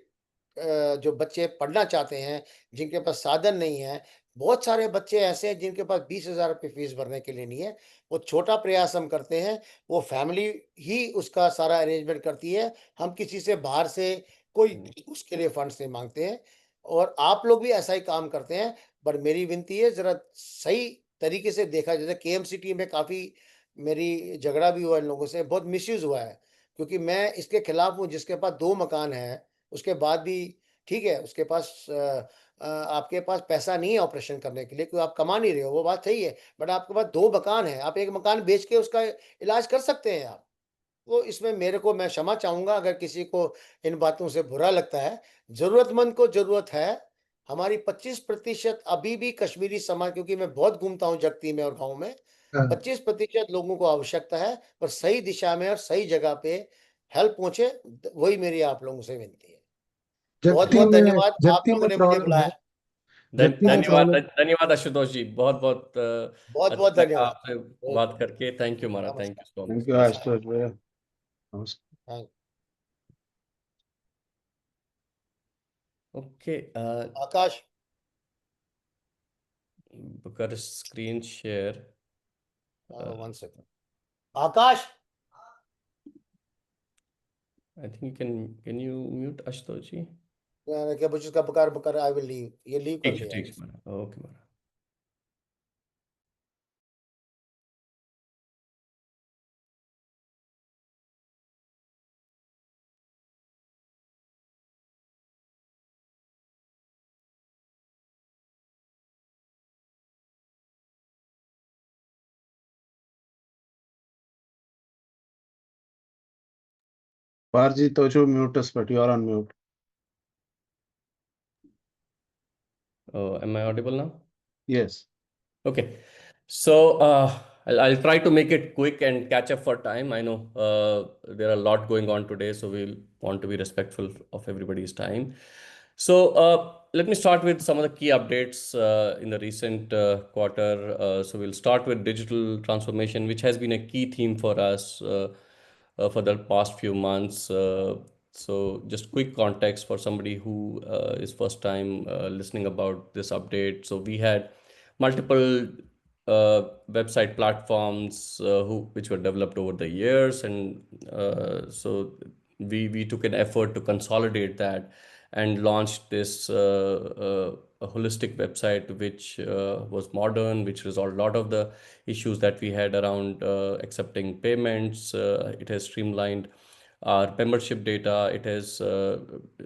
जो बच्चे पढ़ना चाहते हैं, जिनके पास साधन नहीं है, बहुत सारे बच्चे ऐसे हैं जिनके पास 20,000 रुपये फीस भरने के लिए नहीं है, वो छोटा प्रयास हम करते हैं, वो फैमिली ही उसका सारा अरेंजमेंट करती है। हम किसी से बाहर से कोई उसके लिए फंड्स नहीं मांगते हैं, और आप लोग भी ऐसा ही काम करते हैं। पर मेरी विनती है, जरा सही तरीके से देखा, जैसे केएमसीटी में काफी मेरी झगड़ा भी हुआ इन लोगों से, बहुत मिसयूज हुआ है, क्योंकि मैं इसके खिलाफ हूँ। जिसके पास 2 मकान है, उसके बाद भी ठीक है, उसके पास आपके पास पैसा नहीं है ऑपरेशन करने के लिए, क्योंकि आप कमा नहीं रहे हो, वो बात सही है, बट आपके पास 2 मकान है, आप एक मकान बेच के उसका इलाज कर सकते हैं आप। तो इसमें मेरे को, मैं क्षमा चाहूंगा अगर किसी को इन बातों से बुरा लगता है। जरूरतमंद को जरूरत है। हमारी 25% अभी भी कश्मीरी समाज, क्योंकि मैं बहुत घूमता हूँ जगती में और गाँव में, 25% लोगों को आवश्यकता है, पर सही दिशा में और सही जगह पे हेल्प पहुंचे, वही मेरी आप लोगों से विनती है। बहुत जप्ती बहुत में धन्यवाद, आप जप्ती लोगों में ने मुझे प्रॉब्लम है। बुलाया। जप्ती में धन्यवाद, प्रॉब्लम। धन्यवाद आशुतोष जी, बहुत बहुत बहुत बहुत अच्छा लगा धन्यवाद। आपसे ओके, बात करके। थैंक यू महाराज, थैंक यू नमस्कार। सो थैंक मच, यू नमस्कार। आशुतोष भैया। नमस्कार। थैंक। ओके, आकाश। कर screen share. 1 second. Akash. I think can you mute Ashutosh ji? क्या बुझ का बकार बकार, आई विल लीव, ये लीव कर दे ठीक यार। है महाराज, ओके महाराज। Parji Tocho mute us, but you are on mute. Am I audible now? Yes. Okay, so I'll try to make it quick and catch up for time. I know there are a lot going on today, so we'll want to be respectful of everybody's time. So let me start with some of the key updates in the recent quarter. So we'll start with digital transformation, which has been a key theme for us for the past few months. So just quick context for somebody who is first time listening about this update. So we had multiple website platforms which were developed over the years, and so we took an effort to consolidate that and launched this a holistic website which was modern, which resolved a lot of the issues that we had around accepting payments. It has streamlined our membership data. It has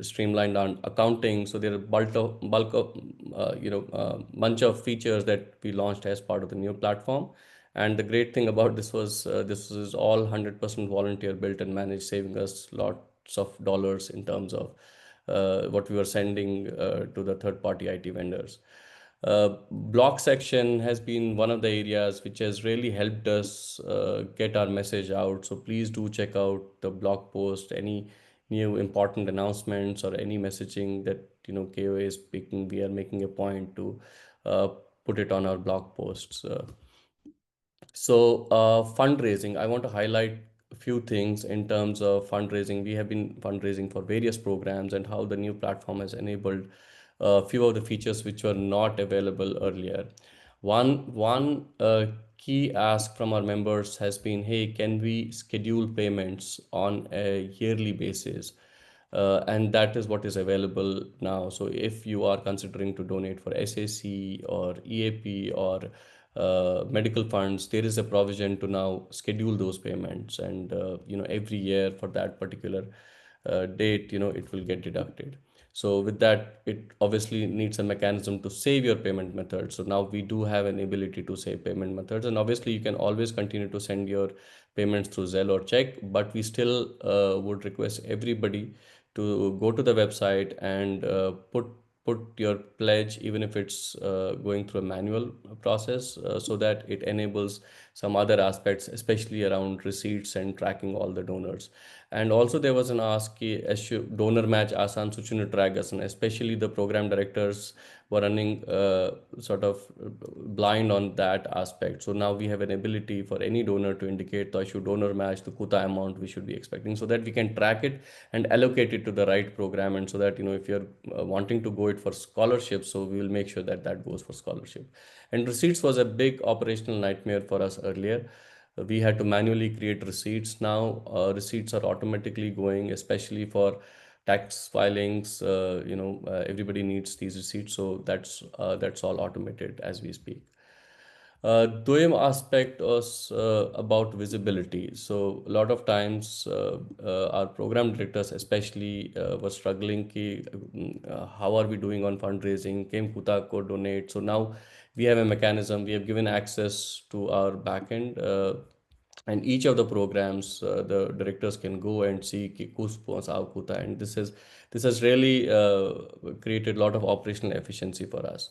streamlined on accounting. So there are bunch of features that we launched as part of the new platform. And the great thing about this was this is all 100% volunteer built and managed, saving us lots of dollars in terms of what we were sending to the third party IT vendors. Blog section has been one of the areas which has really helped us get our message out. So please do check out the blog post, any new important announcements or any messaging that KOA is speaking. We are making a point to uh, put it on our blog posts. Fundraising, I want to highlight a few things in terms of fundraising. We have been fundraising for various programs and how the new platform has enabled a few of the features which were not available earlier. One key ask from our members has been, hey, can we schedule payments on a yearly basis? And that is what is available now. So if you are considering to donate for SAC or EAP or medical funds, there is a provision to now schedule those payments, and every year for that particular date, it will get deducted. So with that, it obviously needs a mechanism to save your payment method. So now we do have an ability to save payment methods, and obviously you can always continue to send your payments through Zelle or check, but we still would request everybody to go to the website and put your pledge, even if it's going through a manual process, so that it enables some other aspects, especially around receipts and tracking all the donors. And also there was an ask कि donor match आसान सूचना track asan, especially the program directors were running sort of blind on that aspect. So now we have an ability for any donor to indicate the issue donor match, the quota amount we should be expecting, so that we can track it and allocate it to the right program. And so that if you're wanting to go it for scholarship, so we will make sure that that goes for scholarship. And receipts was a big operational nightmare for us earlier. We had to manually create receipts. Now receipts are automatically going, especially for tax filings. Everybody needs these receipts, so that's all automated as we speak. Doim aspect was about visibility. So a lot of times our program directors especially were struggling ki, how are we doing on fundraising? Came Kuta ko donate. So now we have a mechanism. We have given access to our backend. And each of the programs, the directors can go and see कि kus pahunch aao kuta, and this has really created a lot of operational efficiency for us.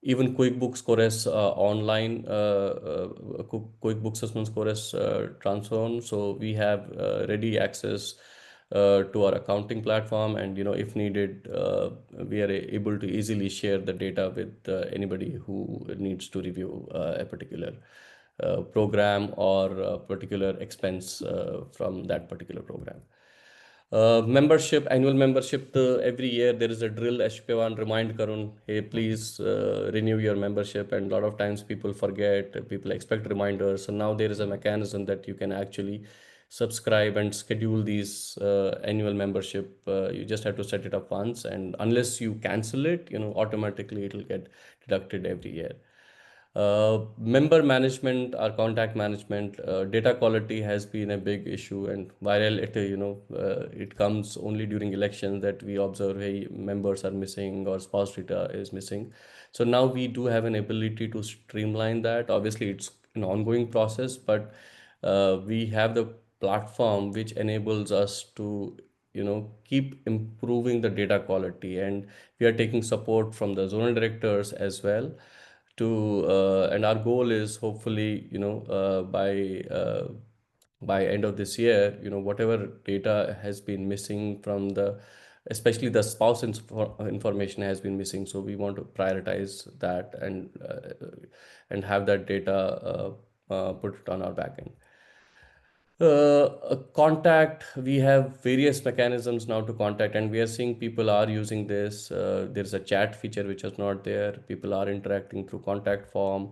Even QuickBooks Chorus online, QuickBooks Assessments Chorus transform. So we have ready access to our accounting platform, and if needed, we are able to easily share the data with anybody who needs to review a particular program or a particular expense from that particular program. Membership, annual membership, every year there is a drill. Ashpewan remind Karun, hey, please renew your membership. And a lot of times people forget, people expect reminders. So now there is a mechanism that you can actually subscribe and schedule these annual membership. You just have to set it up once, and unless you cancel it, automatically it will get deducted every year. Member management or contact management, data quality has been a big issue, and viral it comes only during elections that we observe, hey, members are missing or spouse data is missing. So now we do have an ability to streamline that. Obviously it's an ongoing process, but we have the platform which enables us to keep improving the data quality, and we are taking support from the zonal directors as well to and our goal is hopefully by end of this year, whatever data has been missing from the especially the spouse information has been missing. So we want to prioritize that and have that data put it on our backend. Contact, we have various mechanisms now to contact, and we are seeing people are using this. There's a chat feature which was not there. People are interacting through contact form,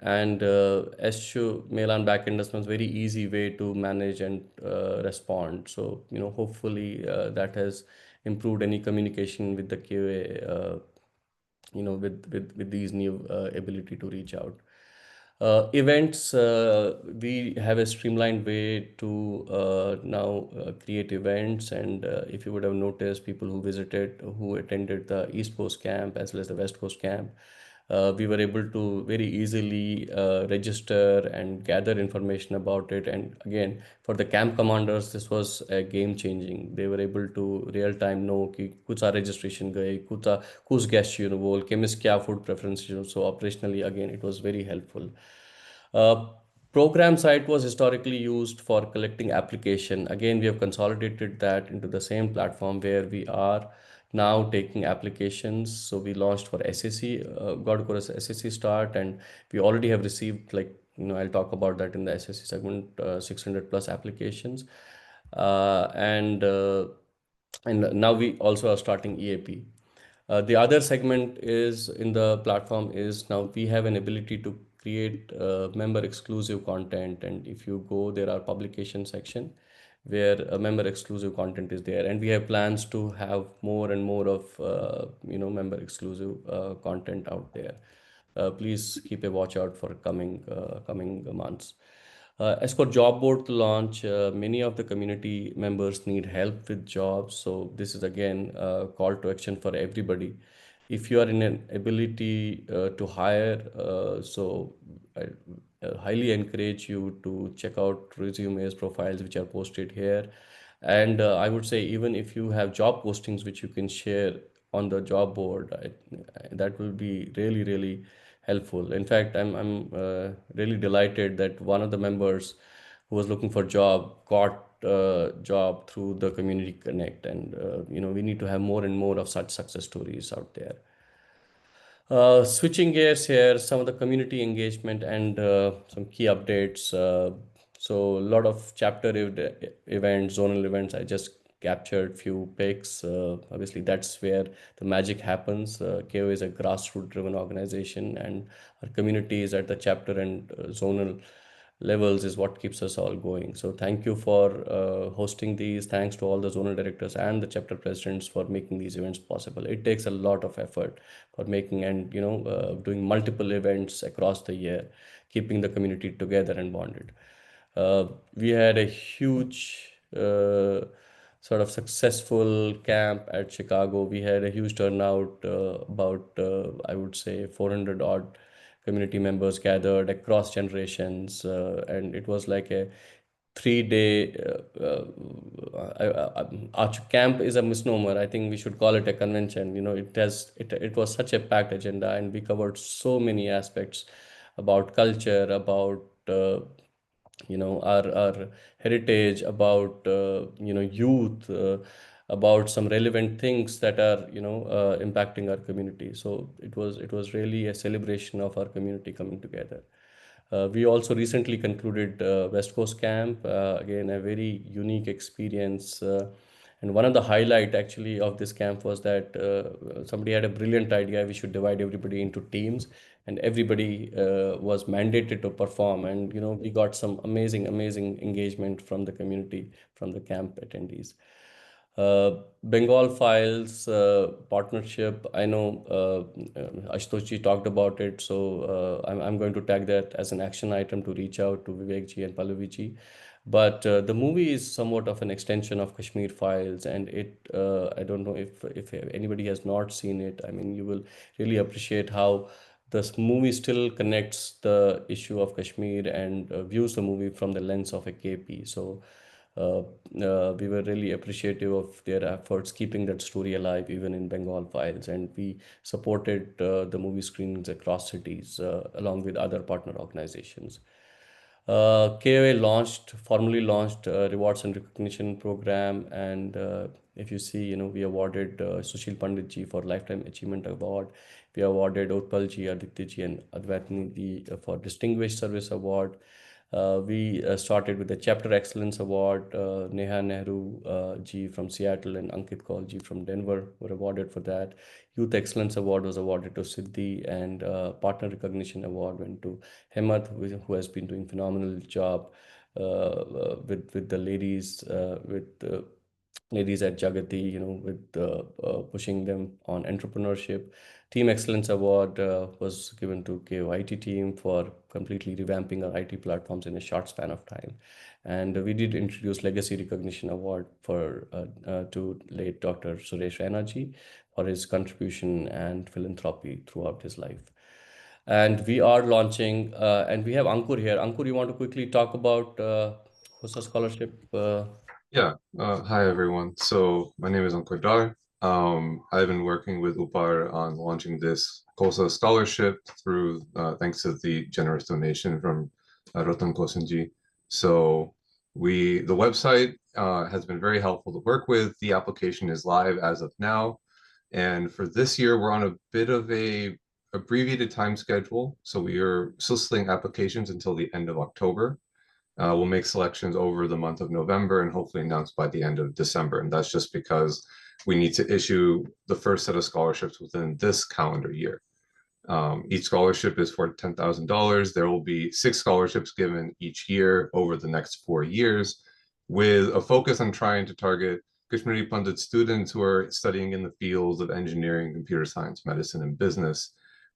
and SU mail on backend is a very easy way to manage and respond. So, hopefully that has improved any communication with the QA, with these new ability to reach out. Events, we have a streamlined way to now create events. And if you would have noticed, people who visited, who attended the East Coast camp as well as the West Coast camp, we were able to very easily register and gather information about it. And again, for the camp commanders, this was a game changing. They were able to real time know कि कुछ registration गए, कुछ guest वो chemist क्या food preference. So operationally again it was very helpful. uh, Program site was historically used for collecting application. Again, we have consolidated that into the same platform where we are now taking applications. So we launched for SSC, got chorus SSC start, and we already have received, like, I'll talk about that in the SSC segment, 600 plus applications. And now we also are starting EAP. The other segment is in the platform is now we have an ability to create member exclusive content. And if you go, there are publication section where member exclusive content is there, and we have plans to have more and more of member exclusive content out there. Please keep a watch out for coming months. As for job board launch, many of the community members need help with jobs. So this is again a call to action for everybody. If you are in an ability to hire, so I highly encourage you to check out resumes, profiles which are posted here. And I would say even if you have job postings which you can share on the job board, that will be really, really helpful. In fact, I'm really delighted that one of the members who was looking for job got job through the community connect. And we need to have more and more of such success stories out there. Switching gears here, some of the community engagement and some key updates. So a lot of chapter events, zonal events. I just captured few pics. Obviously, that's where the magic happens. KOA is a grassroots-driven organization, and our community is at the chapter and zonal levels is what keeps us all going. So thank you for hosting these. Thanks to all the zonal directors and the chapter presidents for making these events possible. It takes a lot of effort for making and doing multiple events across the year, keeping the community together and bonded. We had a huge sort of successful camp at Chicago. We had a huge turnout, about I would say 400 odd community members gathered across generations, and it was like a 3 day camp is a misnomer. I think we should call it a convention. It was such a packed agenda, and we covered so many aspects about culture, about our heritage, about youth, about some relevant things that are impacting our community. So it was really a celebration of our community coming together. We also recently concluded West Coast Camp. Again, a very unique experience. And one of the highlight actually of this camp was that somebody had a brilliant idea. We should divide everybody into teams, and everybody was mandated to perform. And we got some amazing engagement from the community, from the camp attendees. Bengal Files partnership. I know Ashutosh ji talked about it, so I'm going to tag that as an action item to reach out to Vivek ji and Pallavi ji. But the movie is somewhat of an extension of Kashmir Files, and I don't know if anybody has not seen it. I mean, you will really appreciate how this movie still connects the issue of Kashmir and views the movie from the lens of a KP. So uh, we were really appreciative of their efforts keeping that story alive even in Bengal Files, and we supported the movie screenings across cities along with other partner organizations. KOA formally launched rewards and recognition program, and If you see, we awarded Sushil Pandit ji for Lifetime Achievement Award. We awarded Utpal ji, Aditya ji, and Advaitani ji for Distinguished Service Award. We started with the Chapter Excellence Award. Neha Nehru ji from Seattle and Ankit Kaul ji from Denver were awarded for that. Youth Excellence Award was awarded to Siddhi, and Partner Recognition Award went to Hemant, who has been doing phenomenal job with the ladies at Jagati, with pushing them on entrepreneurship. Team Excellence Award was given to KOIT team for completely revamping our IT platforms in a short span of time. And we did introduce Legacy Recognition Award to late Dr. Suresh Raina ji for his contribution and philanthropy throughout his life. And we are launching, and we have Ankur here. Ankur, you want to quickly talk about HOSA scholarship? Yeah, hi everyone. So my name is Ankur Dar. I've been working with UPAR on launching this KOSA scholarship through thanks to the generous donation from Ratan Kosanji. So the website has been very helpful to work with. The application is live as of now. And for this year, we're on a bit of a abbreviated time schedule. So we are soliciting applications until the end of October. We'll make selections over the month of November and hopefully announce by the end of December. And that's just because we need to issue the first set of scholarships within this calendar year. Each scholarship is for $10,000. There will be 6 scholarships given each year over the next 4 years, with a focus on trying to target Kashmiri Pandit students who are studying in the fields of engineering, computer science, medicine, and business,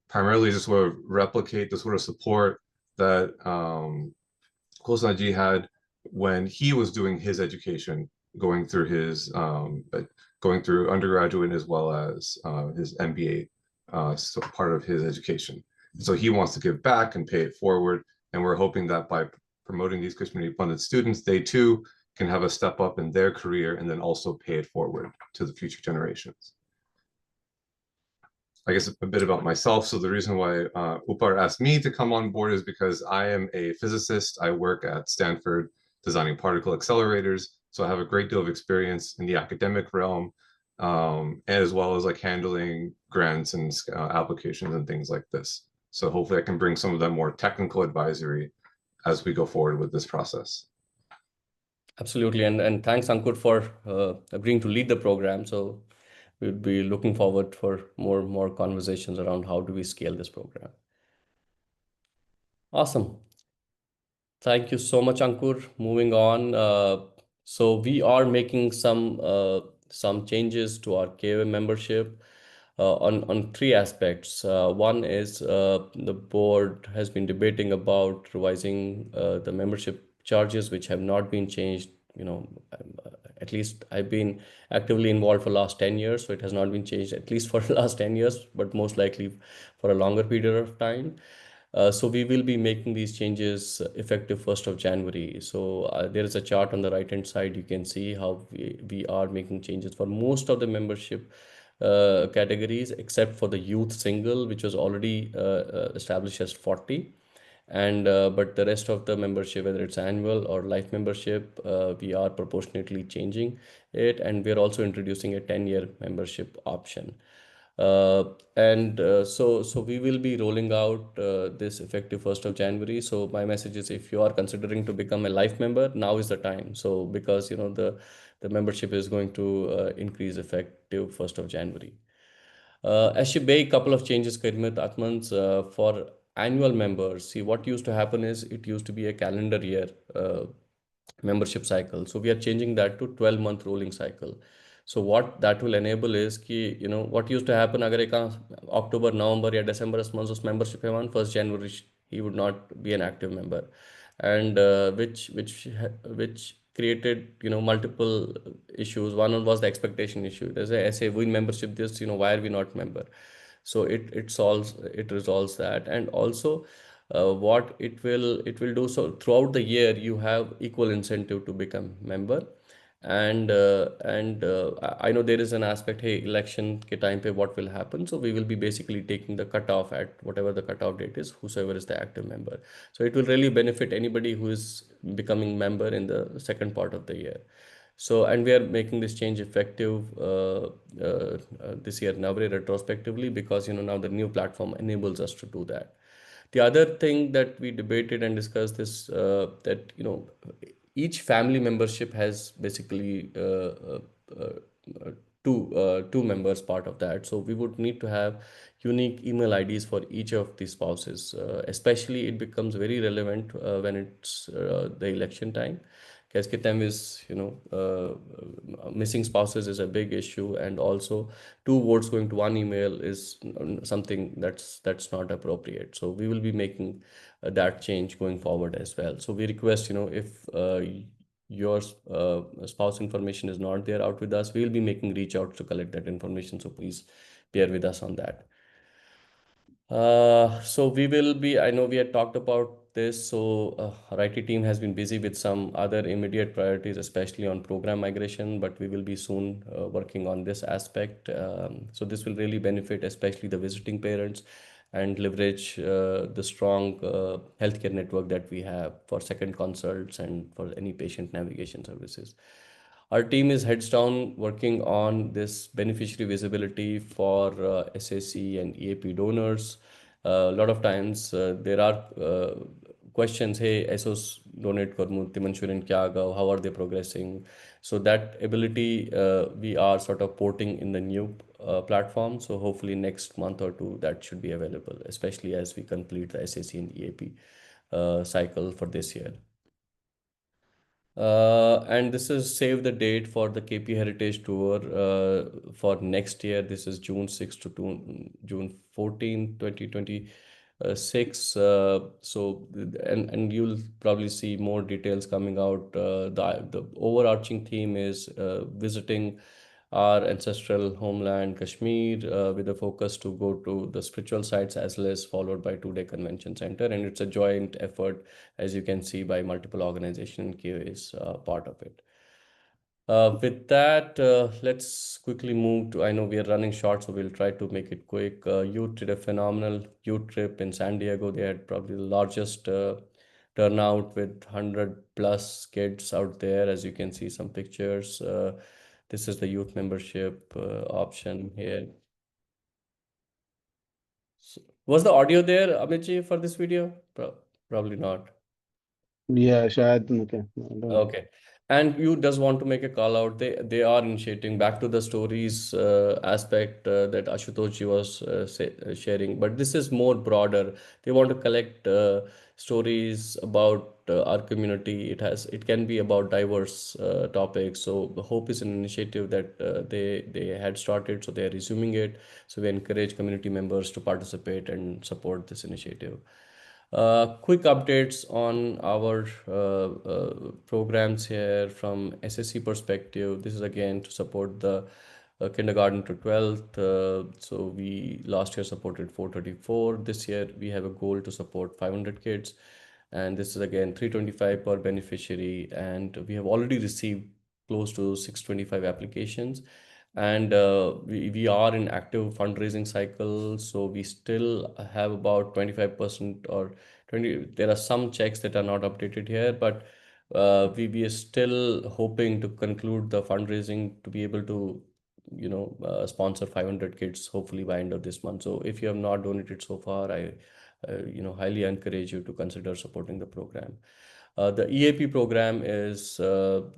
primarily to sort of replicate the sort of support that Kosanji had when he was doing his education, going through undergraduate as well as his MBA, so part of his education. So he wants to give back and pay it forward. And we're hoping that by promoting these Kashmiri Pandit students, they too can have a step up in their career and then also pay it forward to the future generations. I guess a bit about myself. So the reason why Upar asked me to come on board is because I am a physicist. I work at Stanford designing particle accelerators. So I have a great deal of experience in the academic realm, as well as like handling grants and applications and things like this. So hopefully I can bring some of that more technical advisory as we go forward with this process. Absolutely. And thanks, Ankur, for agreeing to lead the program. So we'll be looking forward for more conversations around how do we scale this program. Awesome. Thank you so much, Ankur. Moving on. So we are making some changes to our KOA membership on 3 aspects. One is the board has been debating about revising the membership charges, which have not been changed. At least I've been actively involved for last 10 years, so it has not been changed at least for the last 10 years, but most likely for a longer period of time. So we will be making these changes effective 1st of January. So there is a chart on the right hand side. You can see how we are making changes for most of the membership categories, except for the youth single, which was already established as 40. And but the rest of the membership, whether it's annual or life membership, we are proportionately changing it, and we're also introducing a 10-year membership option. So we will be rolling out this effective 1st of January. So my message is, if you are considering to become a life member, now is the time. So because the membership is going to increase effective 1st of January. Ashib Bey, couple of changes Karimit Atmans for annual members. See, what used to happen is it used to be a calendar year membership cycle. So we are changing that to 12-month rolling cycle. So what that will enable is कि what used to happen अगर एक October, November या December months उस membership है 1st January he would not be an active member, and which created multiple issues. One was the expectation issue. There's a ऐसे we membership this, why are we not member? So it resolves that. And also what it will do, so throughout the year you have equal incentive to become member. And I know there is an aspect, hey, election ke time pe what will happen, so we will be basically taking the cutoff at whatever the cutoff date is, whosoever is the active member. So it will really benefit anybody who is becoming member in the second part of the year. So, and we are making this change effective this year now, very retrospectively, because now the new platform enables us to do that. The other thing that we debated and discussed is that each family membership has basically two members part of that. So we would need to have unique email IDs for each of the spouses. Especially it becomes very relevant when it's the election time. Because time is, missing spouses is a big issue, and also two votes going to one email is something that's not appropriate. So we will be making that change going forward as well. So we request, if your spouse information is not there out with us, we will be making reach out to collect that information. So please bear with us on that. So we will be, I know we had talked about this. So our IT team has been busy with some other immediate priorities, especially on program migration, but we will be soon working on this aspect. So this will really benefit, especially the visiting parents, and leverage the strong healthcare network that we have for second consults and for any patient navigation services. Our team is heads down working on this beneficiary visibility for SAC and EAP donors. A lot of times there are questions, hey, SOs donate karmu, Timanchurin kya gav, how are they progressing? So that ability we are sort of porting in the new platform. So hopefully next month or two that should be available, especially as we complete the SAC and EAP cycle for this year. And this is save the date for the KP Heritage Tour for next year. This is June 6th to June 14th, 2026. And you'll probably see more details coming out. The overarching theme is visiting our ancestral homeland, Kashmir, with a focus to go to the spiritual sites as well as followed by 2-day convention center. And it's a joint effort, as you can see, by multiple organizations. KOA is part of it. With that, let's quickly move to, I know we are running short, so we'll try to make it quick. Youth did a phenomenal youth trip in San Diego. They had probably the largest turnout with 100 plus kids out there, as you can see some pictures. This is the youth membership option here. So, was the audio there, Amitji, for this video? Probably not. Yeah, shayad okay. I don't know. Okay. And you just want to make a call out. They are initiating back to the stories aspect that Ashutosh was sharing, but this is more broader. They want to collect stories about our community. It can be about diverse topics. So the Hope is an initiative that they had started, so they are resuming it. So we encourage community members to participate and support this initiative. Quick updates on our programs here from SSC perspective. This is again to support the kindergarten to 12th. So we last year supported 434. This year we have a goal to support 500 kids. And this is again 325 per beneficiary. And we have already received close to 625 applications. And we are in active fundraising cycle, so we still have about 25% or 20. There are some checks that are not updated here, but we are still hoping to conclude the fundraising to be able to sponsor 500 kids hopefully by end of this month. So if you have not donated so far, I highly encourage you to consider supporting the program. The EAP program is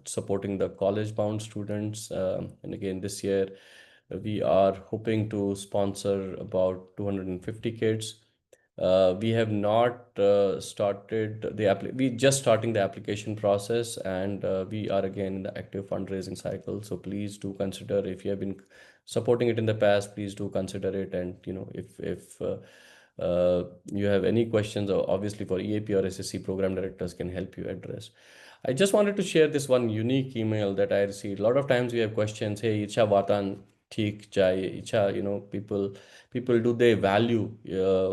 supporting the college-bound students. And again, this year, we are hoping to sponsor about 250 kids. We have not started we just starting the application process, and we are again in the active fundraising cycle. So please do consider, if you have been supporting it in the past, please do consider it. And if you have any questions, or obviously for EAP or SSC program directors can help you address. I just wanted to share this one unique email that I received. A lot of times we have questions, hey, Icha Vatan Theek Chai, Icha, people do they value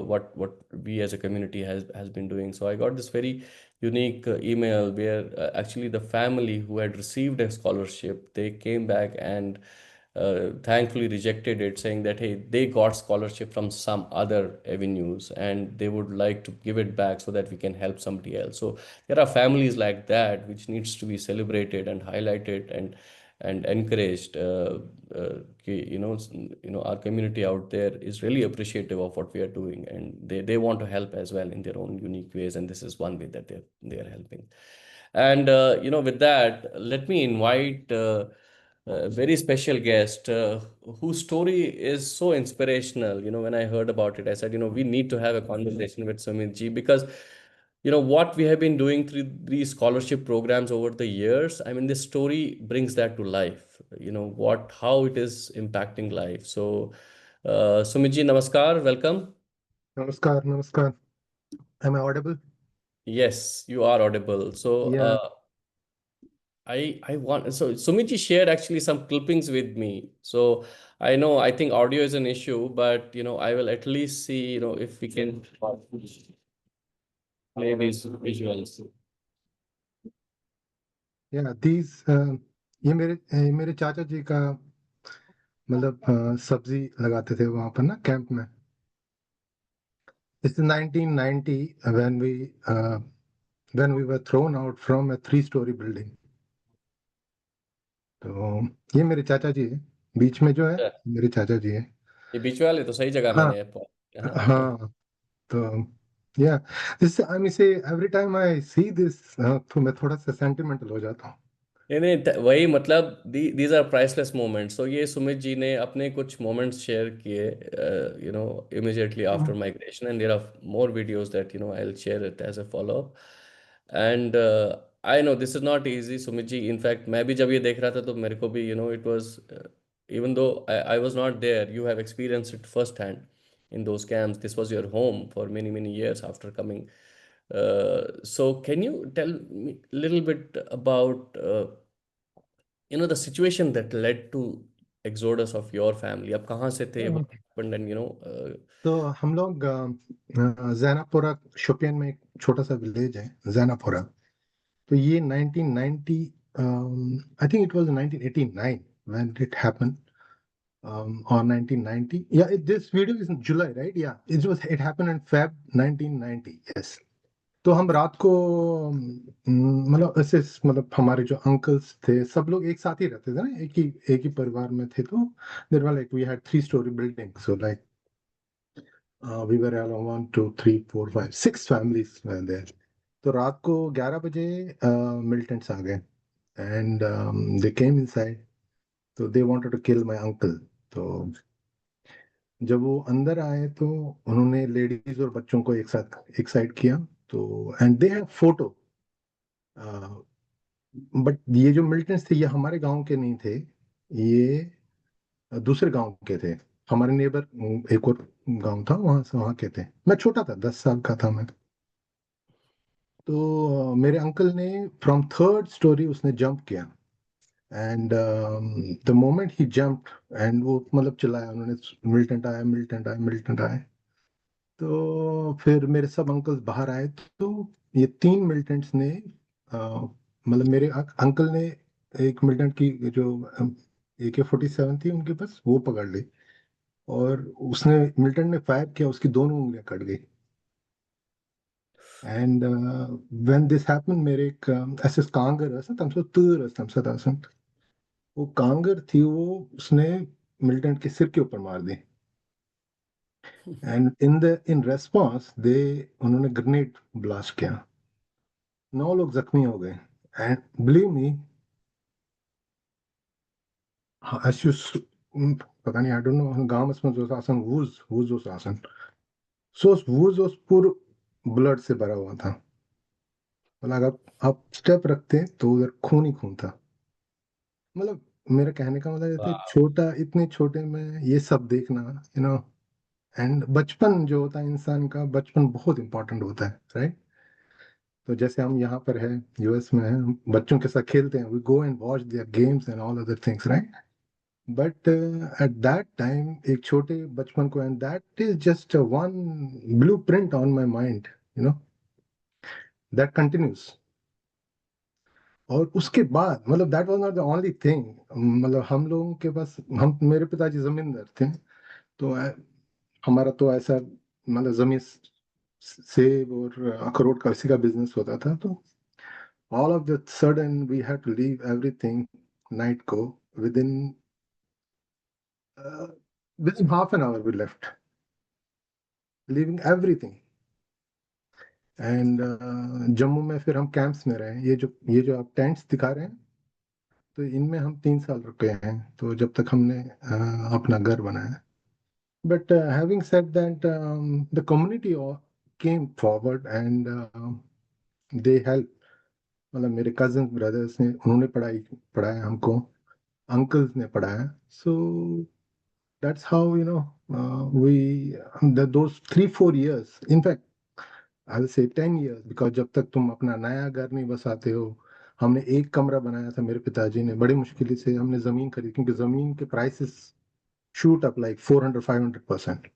what we as a community has been doing. So I got this very unique email where actually the family who had received a scholarship, they came back and thankfully rejected it, saying that, hey, they got scholarship from some other avenues and they would like to give it back so that we can help somebody else. So there are families like that which needs to be celebrated and highlighted and encouraged. Our community out there is really appreciative of what we are doing, and they want to help as well in their own unique ways, and this is one way that they are helping. And with that, let me invite a very special guest whose story is so inspirational. When I heard about it, I said, we need to have a conversation with Sumit ji, because what we have been doing through these scholarship programs over the years. I mean, this story brings that to life. How it is impacting life. So, Sumit ji, namaskar, welcome. Namaskar, namaskar. Am I audible? Yes, you are audible. So, Yeah. I want, so Sumit ji shared actually some clippings with me. So I think audio is an issue, but I will at least see, if we can play these visuals. Yeah, these ये मेरे चाचा जी का मतलब सब्जी लगाते थे वहां पर ना कैंप में. It's 1990 when we were thrown out from a 3-story building. तो ये मेरे चाचा जी है, बीच में जो है अच्छा, मेरे चाचा जी है. ये बीच वाले तो सही जगह हाँ मैंने हाँ. तो yeah, this I mean say every time I see this तो मैं थोड़ा सा sentimental हो जाता हूँ. नहीं, वही मतलब दीज आर प्राइसलेस मोमेंट्स. तो ये सुमित जी ने अपने कुछ मोमेंट्स शेयर किए immediately after migration, and there are more videos that I will share it as a follow up. And I know this is not easy, Sumit ji. In fact मैं भी जब ये देख रहा था तो मेरे को भी it was, even though I was not there, you have experienced it firsthand in those camps. This was your home for many, many years after coming. So can you tell me a little bit about the situation that led to exodus of your family? अब कहाँ से थे? What happened? And तो हम लोग जैनापुरा शोपियन में एक छोटा सा विलेज है जैनापुरा. तो ये 1990 I think it was 1989 when it happened, or 1990. Yeah, this video is in July, right? Yeah, it happened in Feb 1990. Yes. तो हम रात को मतलब ऐसे मतलब हमारे जो अंकल्स थे सब लोग एक साथ ही रहते थे ना, एक ही परिवार में थे. तो there were like we had 3-story building, so like we were around 1 2 3 4 5 6 families were there. तो रात को 11 बजे मिलिटेंट्स आ गए एंड दे केम इनसाइड. तो they wanted to kill my uncle. तो जब वो अंदर आए तो उन्होंने लेडीज और बच्चों को एक साथ एक साइड किया. तो and they have photo. But ये जो मिलिटेंट्स थे ये हमारे गांव के नहीं थे, ये दूसरे गांव के थे. हमारे नेबर एक और गांव था वहां से, वहां के थे. मैं छोटा था, 10 साल का था मैं. तो मेरे अंकल ने फ्रॉम 3rd story उसने जंप किया and the moment he jump and वो मतलब चिल्लाया उन्होंने, मिलिटेंट आया मिलिटेंट आया मिलिटेंट आया. तो फिर मेरे सब अंकल्स बाहर आए. तो ये 3 मिलिटेंट्स ने मतलब मेरे अंकल ने एक मिलिटेंट की जो AK-47 थी उनके पास वो पकड़ ली और उसने मिलिटेंट ने फायर किया, उसकी दोनों उंगलियां कट गई. And when this happened, मेरे एक ऐसे कांगर है तम सो तूर है तम सदा सन, वो कांगर थी, वो उसने मिलिटेंट के सिर के ऊपर मार दी. एंड इन रेस्पॉन्स उन्होंने ग्रेनेड ब्लास्ट किया. 9 लोग जख्मी हो गए. एंड बिलीव मी, पता नहीं, आई डोंट नो गांव में जो आसन वूज जो आसन, सो वूज पूरा ब्लड से भरा हुआ था. मतलब अगर आप स्टेप रखते तो उधर खून ही खून था. मतलब मेरा कहने का मतलब ये था, छोटा, इतने छोटे में ये सब देखना, एंड बचपन जो होता है इंसान का, बचपन बहुत इंपॉर्टेंट होता है, राइट. तो जैसे हम यहाँ पर है यूएस में है, हम बच्चों के साथ खेलते हैं, we go and watch their games and all other things, right. But at that time एक छोटे बचपन को, and that is just one blueprint on my mind, that continues. और उसके बाद मतलब that was not the only thing, मतलब हम लोगों के पास, हम मेरे पिताजी जमींदार थे, तो हमारा तो ऐसा मतलब जमीन सेब और अखरोट का इसी का बिजनेस होता था। तो all of the sudden we had to leave everything night को, with in half an hour we left, leaving everything. And Jammu में फिर हम कैंप्स में रहे। ये जो आप टेंट्स दिखा रहे हैं, तो इनमें हम 3 साल रुके हैं, तो जब तक हमने अपना घर बनाया। But having said that, the community came forward and they help. मतलब मेरे कजन ब्रदर्स ने, उन्होंने पढ़ाया हमको, अंकल्स ने पढ़ाया। So that's how we those 3-4 years, in fact I will say 10 years, because जब तक तुम अपना नया घर नहीं बसाते हो। हमने एक कमरा बनाया था, मेरे पिताजी ने बड़ी मुश्किल से हमने जमीन खरीदी, क्योंकि जमीन के प्राइसेस शूट अप लाइक 400-500%।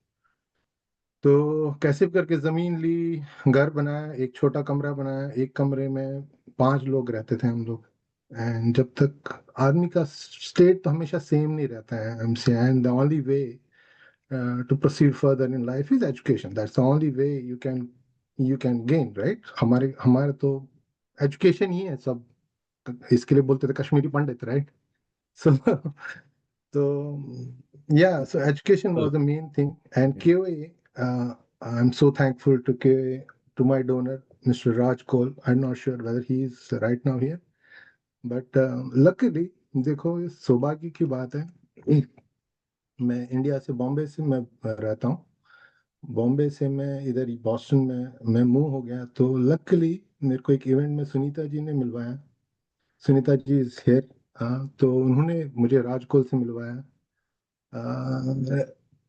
तो कैसे भी करके जमीन ली, घर बनाया, एक छोटा कमरा बनाया, एक कमरे में 5 लोग रहते थे हम लोग। एंड जब तक आदमी का स्टेट तो हमेशा सेम नहीं रहता है, and the only way to proceed further in life is education. That's the only way you can gain, right? हमारे हमारे तो एजुकेशन ही है सब। इसके लिए बोलते थे कश्मीरी पंडित, राइट? सो तो yeah, so education was the main thing. And KOA, I'm so thankful to KOA, to my donor, Mr. Raj Kol. I'm not sure whether he is right now here, but luckily, देखो ये सौभाग्य की बात है, मैं India से, बॉम्बे से मैं रहता हूँ। बॉम्बे से मैं इधर बॉस्टन में मैं मूव हो गया, तो लकीली मेरे को एक इवेंट में सुनीता जी ने मिलवाया। Sunita ji is here. तो उन्होंने मुझे राजकोल से मिलवाया।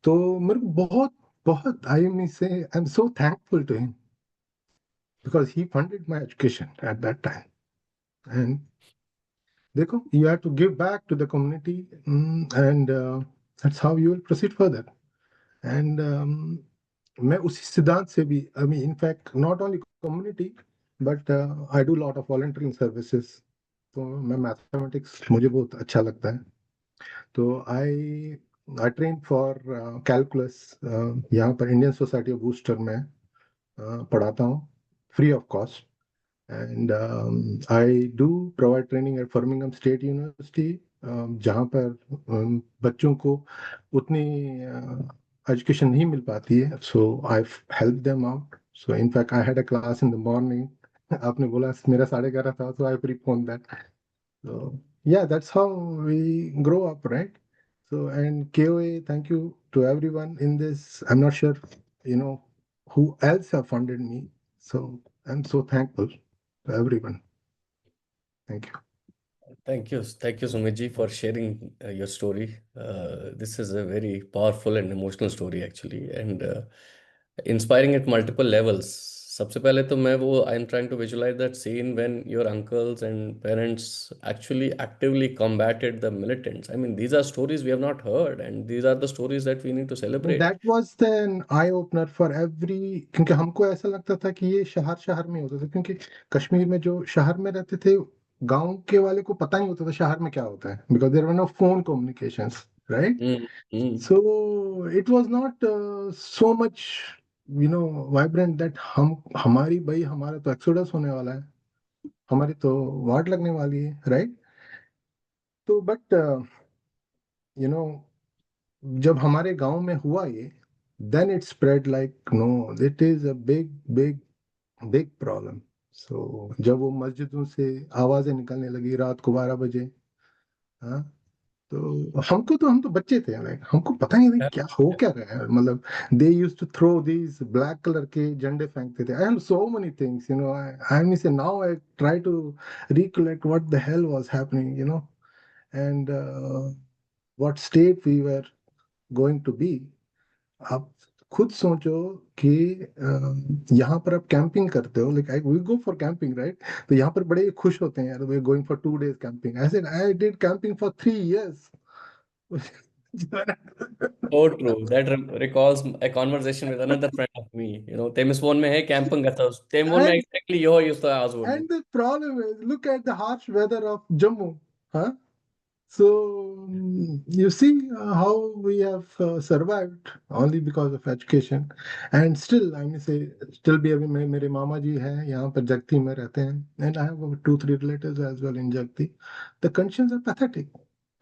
तो मेरे को बहुत बहुत, I mean say I am so thankful to him, because he funded my education at that time. And देखो, you have to give back to the community, and that's how you will proceed further. And मैं उसी सिद्धांत से भी, I mean in fact not only community, but I do lot of volunteering services. तो मैं mathematics, मुझे बहुत अच्छा लगता है। तो आई ट्रेन फॉर कैलकुलस, यहाँ पर इंडियन सोसाइटी ऑफ बूस्टर में पढ़ाता हूँ, free of cost. And I do provide training at Framingham State University, जहाँ पर बच्चों को उतनी एजुकेशन नहीं मिल पाती है। So I help them out. So in fact I had a class in the morning. आपने बोला मेरा 11:30 था, so I preponed that. So yeah, that's how we grow up, right? So, and KOA, thank you to everyone in this. I'm not sure, who else have funded me. So I'm so thankful to everyone. Thank you. Thank you, Sumit ji, for sharing your story. This is a very powerful and emotional story actually, and inspiring at multiple levels. सबसे पहले तो मैं वो I am trying to visualize that scene when your uncles and parents actually actively combated the militants. I mean, these are stories we have not heard, and these are the stories that we need to celebrate. That was an eye opener for every, क्योंकि हमको ऐसा लगता था कि ये शहर शहर में होता था, क्योंकि कश्मीर में जो शहर में रहते थे, गांव के वाले को पता नहीं होता था शहर में क्या होता है, because there were no phone communications, right? Mm, mm. So it was not so much, vibrant that हमारी भाई, हमारा तो एक्सोडस होने वाला है, हमारी तो वाट लगने वाली है, राइट? तो बट यू नो जब हमारे गांव में हुआ ये, then it spread like, no, it is a big big big problem. So जब वो मस्जिदों से आवाजें निकलने लगी रात को 12 बजे, हाँ, तो हम तो बच्चे थे, लाइक हमको पता ही नहीं क्या हो क्या रहा है। मतलब they used to throw these black colour के झंडे फेंकते थे। I have so many things, I mean say now I try to recollect what the hell was happening, and what state we were going to be. आप खुद सोचो कि यहाँ पर आप कैंपिंग करते हो, like I we go for camping, right? तो यहाँ पर बड़े खुश होते हैं, यार we going for 2 days camping. I said I did camping for 3 years। So true. That recalls a conversation with another friend of me. Temis phone mein hai camping gata. Tem phone mein And exactly yo yusto azwodu. and the problem is, look at the harsh weather of Jammu, huh? So you see how we have survived only because of education, and still I may say still भी अभी मेरे मामा जी हैं यहाँ पर जगती में रहते हैं, and I have over 2-3 relatives as well in Jagti. The conditions are pathetic.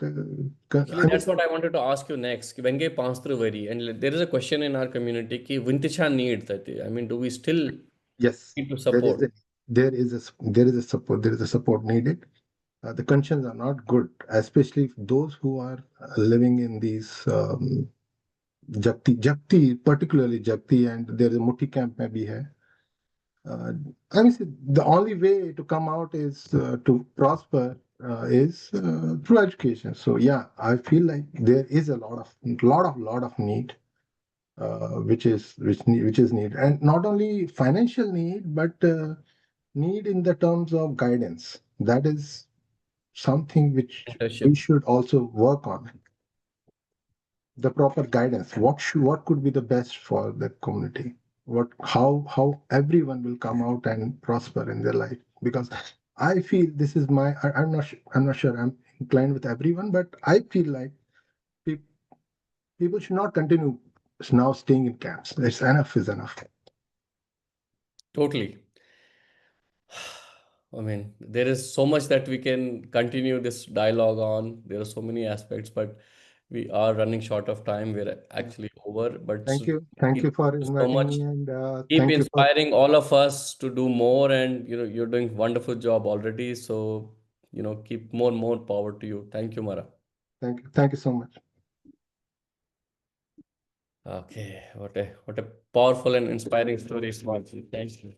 Actually, that's what I wanted to ask you next. When ge Panstru vari, and there is a question in our community ki Vinticha need that. I mean, do we still yes, need to support? there is a support needed. The conditions are not good, especially those who are living in these Jagti, particularly Jagti, and there is a Mutti camp maybe here. I mean, the only way to come out is to prosper is through education. So yeah, I feel like there is a lot of need, which is need, and not only financial need, but need in the terms of guidance. That is something which we should also work on. The proper guidance. What could be the best for the community? How everyone will come out and prosper in their life? Because I feel this is I'm not sure I'm inclined with everyone, but I feel like people should not continue now staying in camps. It's enough is enough. Totally. I mean, there is so much that we can continue this dialogue on. There are so many aspects, but we are running short of time. We're actually over. But Thank you for you so inviting much. me, and Keep thank you for inspiring all of us to do more, and you're doing wonderful job already. So, keep more power to you. Thank you, Mara. thank you so much. Okay, what a powerful and inspiring story, Smarty. Thank you.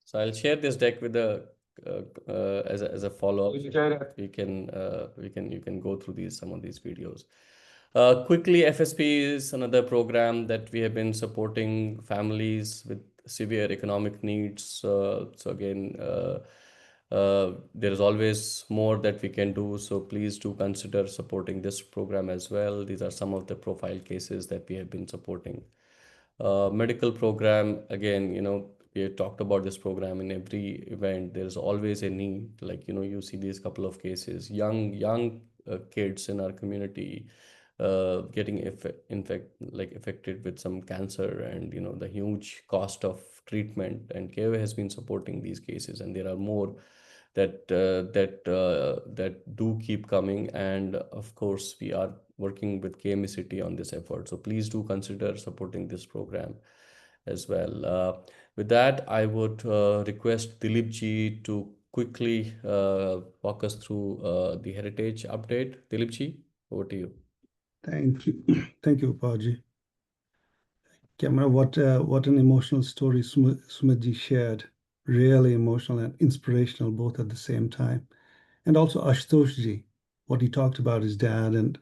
So I'll share this deck with as a follow-up. You can go through some of these videos. Quickly, FSP is another program that we have been supporting families with severe economic needs. So again, there is always more that we can do. So please do consider supporting this program as well. These are some of the profile cases that we have been supporting. Medical program, again, we have talked about this program in every event. There's always a need. Like, you see these couple of cases, young kids in our community getting affected with some cancer, and the huge cost of treatment. And KOA has been supporting these cases, and there are more that do keep coming. And of course, we are working with KME City on this effort. So please do consider supporting this program as well. With that, I would request Dilip ji to quickly walk us through the heritage update. Dilip ji, over to you. Thank you. Thank you, Paji. Camera, what an emotional story Sumit shared. Really emotional and inspirational both at the same time. And also Ashutosh ji, what he talked about his dad and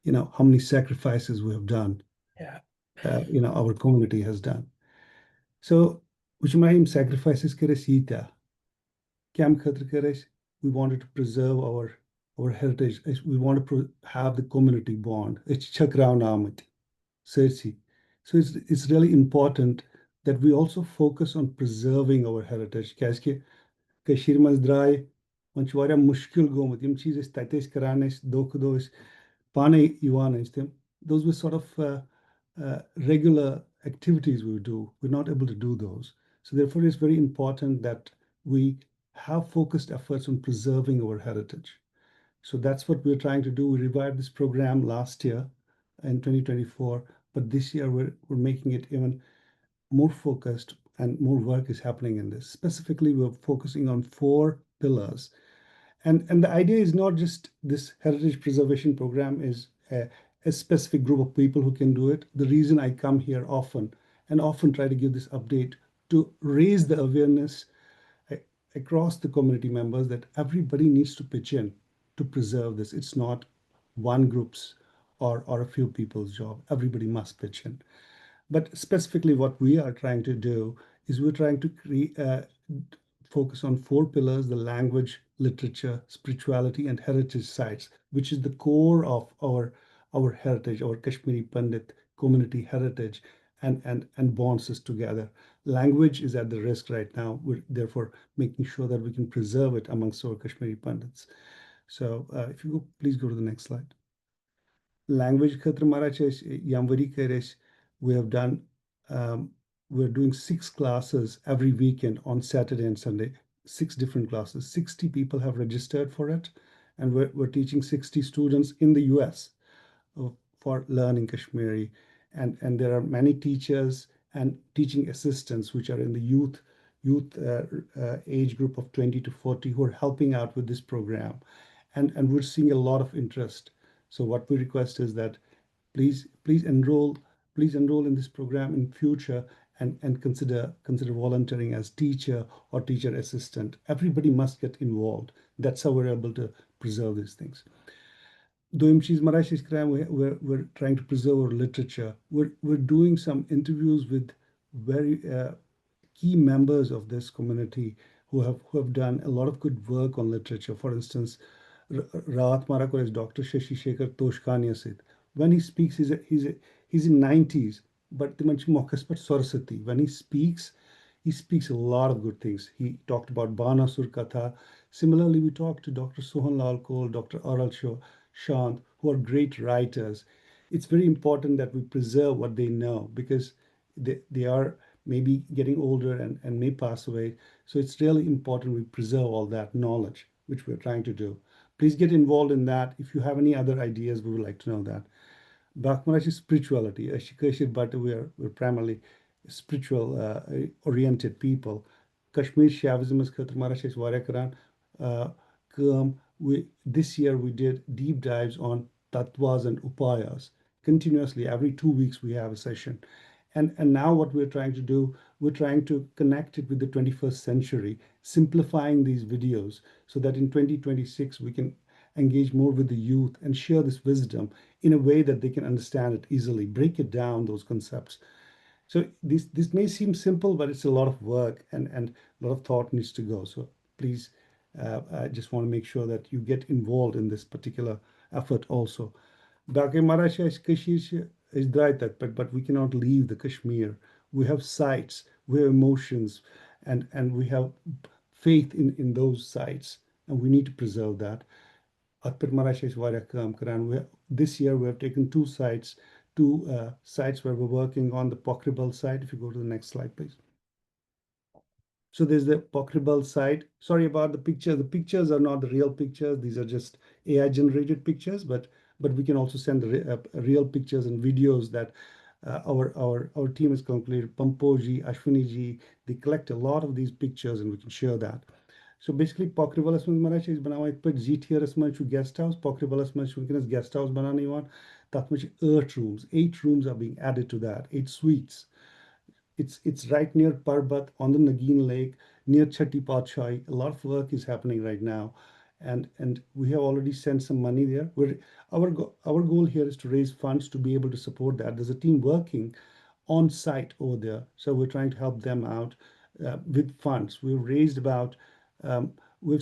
how many sacrifices we have done. Yeah. Our community has done. So, which mahim sacrifices kare sita. Kam khatra kare, we wanted to preserve our heritage. We want to have the community bond. It's chakrao namat. Sersi. So it's really important that we also focus on preserving our heritage. Kyaske kashir maz drai manchwara mushkil gomut yim cheez is tates karanes dokdo is pane iwan is them. Those were sort of regular activities we would do. We're not able to do those. So therefore, it's very important that we have focused efforts on preserving our heritage. So that's what we're trying to do. We revived this program last year in 2024, but this year we're making it even more focused, and more work is happening in this. Specifically, we're focusing on 4 pillars. And the idea is not just this heritage preservation program is a specific group of people who can do it. The reason I come here often try to give this update to raise the awareness across the community members that everybody needs to pitch in to preserve this. It's not one group's or a few people's job. Everybody must pitch in. But specifically what we are trying to do is we're trying to focus on 4 pillars: the language literature, spirituality, and heritage sites, which is the core of our heritage, our Kashmiri Pandit community heritage, and bonds us together. Language is at the risk right now. We're therefore making sure that we can preserve it amongst our Kashmiri Pandits. So if you go, please go to the next slide. Language khatra Maharaj Yamvari Keresh, we have done, we're doing 6 classes every weekend on Saturday and Sunday, 6 different classes. 60 people have registered for it, and we're teaching 60 students in the US for learning Kashmiri. And there are many teachers and teaching assistants which are in the youth age group of 20 to 40 who are helping out with this program. And we're seeing a lot of interest. So what we request is that please enroll in this program in future, and consider volunteering as teacher or teacher assistant. Everybody must get involved. That's how we're able to preserve these things. We're trying to preserve our literature. We're doing some interviews with very key members of this community who have done a lot of good work on literature. For instance, Raat Marakor is Dr. Shashi Shekhar Toshkania Sid. When he speaks, he's in 90s, but the manchi mokas but Saraswati. When he speaks a lot of good things. He talked about Banasur Katha. Similarly, we talked to Dr. Sohan Lal Kol, Dr. Aral Shant, who are great writers. It's very important that we preserve what they know, because they are maybe getting older and may pass away. So it's really important we preserve all that knowledge, which we're trying to do. Please get involved in that. If you have any other ideas, we would like to know that. Bakmarashi spirituality. But we're primarily spiritual oriented people. Kashmir Shaivism is Khatrmarashi Warakaran. This year we did deep dives on tattvas and upayas. Continuously, every 2 weeks we have a session. And now what we're trying to do, we're trying to connect it with the 21st century, simplifying these videos so that in 2026 we can engage more with the youth and share this wisdom in a way that they can understand it easily, break it down, those concepts. So this may seem simple, but it's a lot of work, and a lot of thought needs to go. So please, I just want to make sure that you get involved in this particular effort also. Back in Maharashtra is but we cannot leave the Kashmir. We have sites, we have emotions, and we have faith in those sites, and we need to preserve that. This year we have taken 2 sites, where we're working on the Pokhribal site. If you go to the next slide, please. So there's the Pokhribal site. Sorry about the picture. The pictures are not the real pictures. These are just AI generated pictures, but we can also send the real pictures and videos that our team has concluded. Pampoji, Ashwini they collect a lot of these pictures, and we can share that. So basically, Pokribalas Manach is Banawa put GTRS Manchu guest house, Pokribalas Manchu guest house Banani one, that much 8 rooms. 8 rooms are being added to that, 8 suites. It's right near Parbat on the Nagin Lake, near Chatti Patshai. A lot of work is happening right now. And we have already sent some money there. Our goal here is to raise funds to be able to support that. There's a team working on site over there. So we're trying to help them out with funds. We've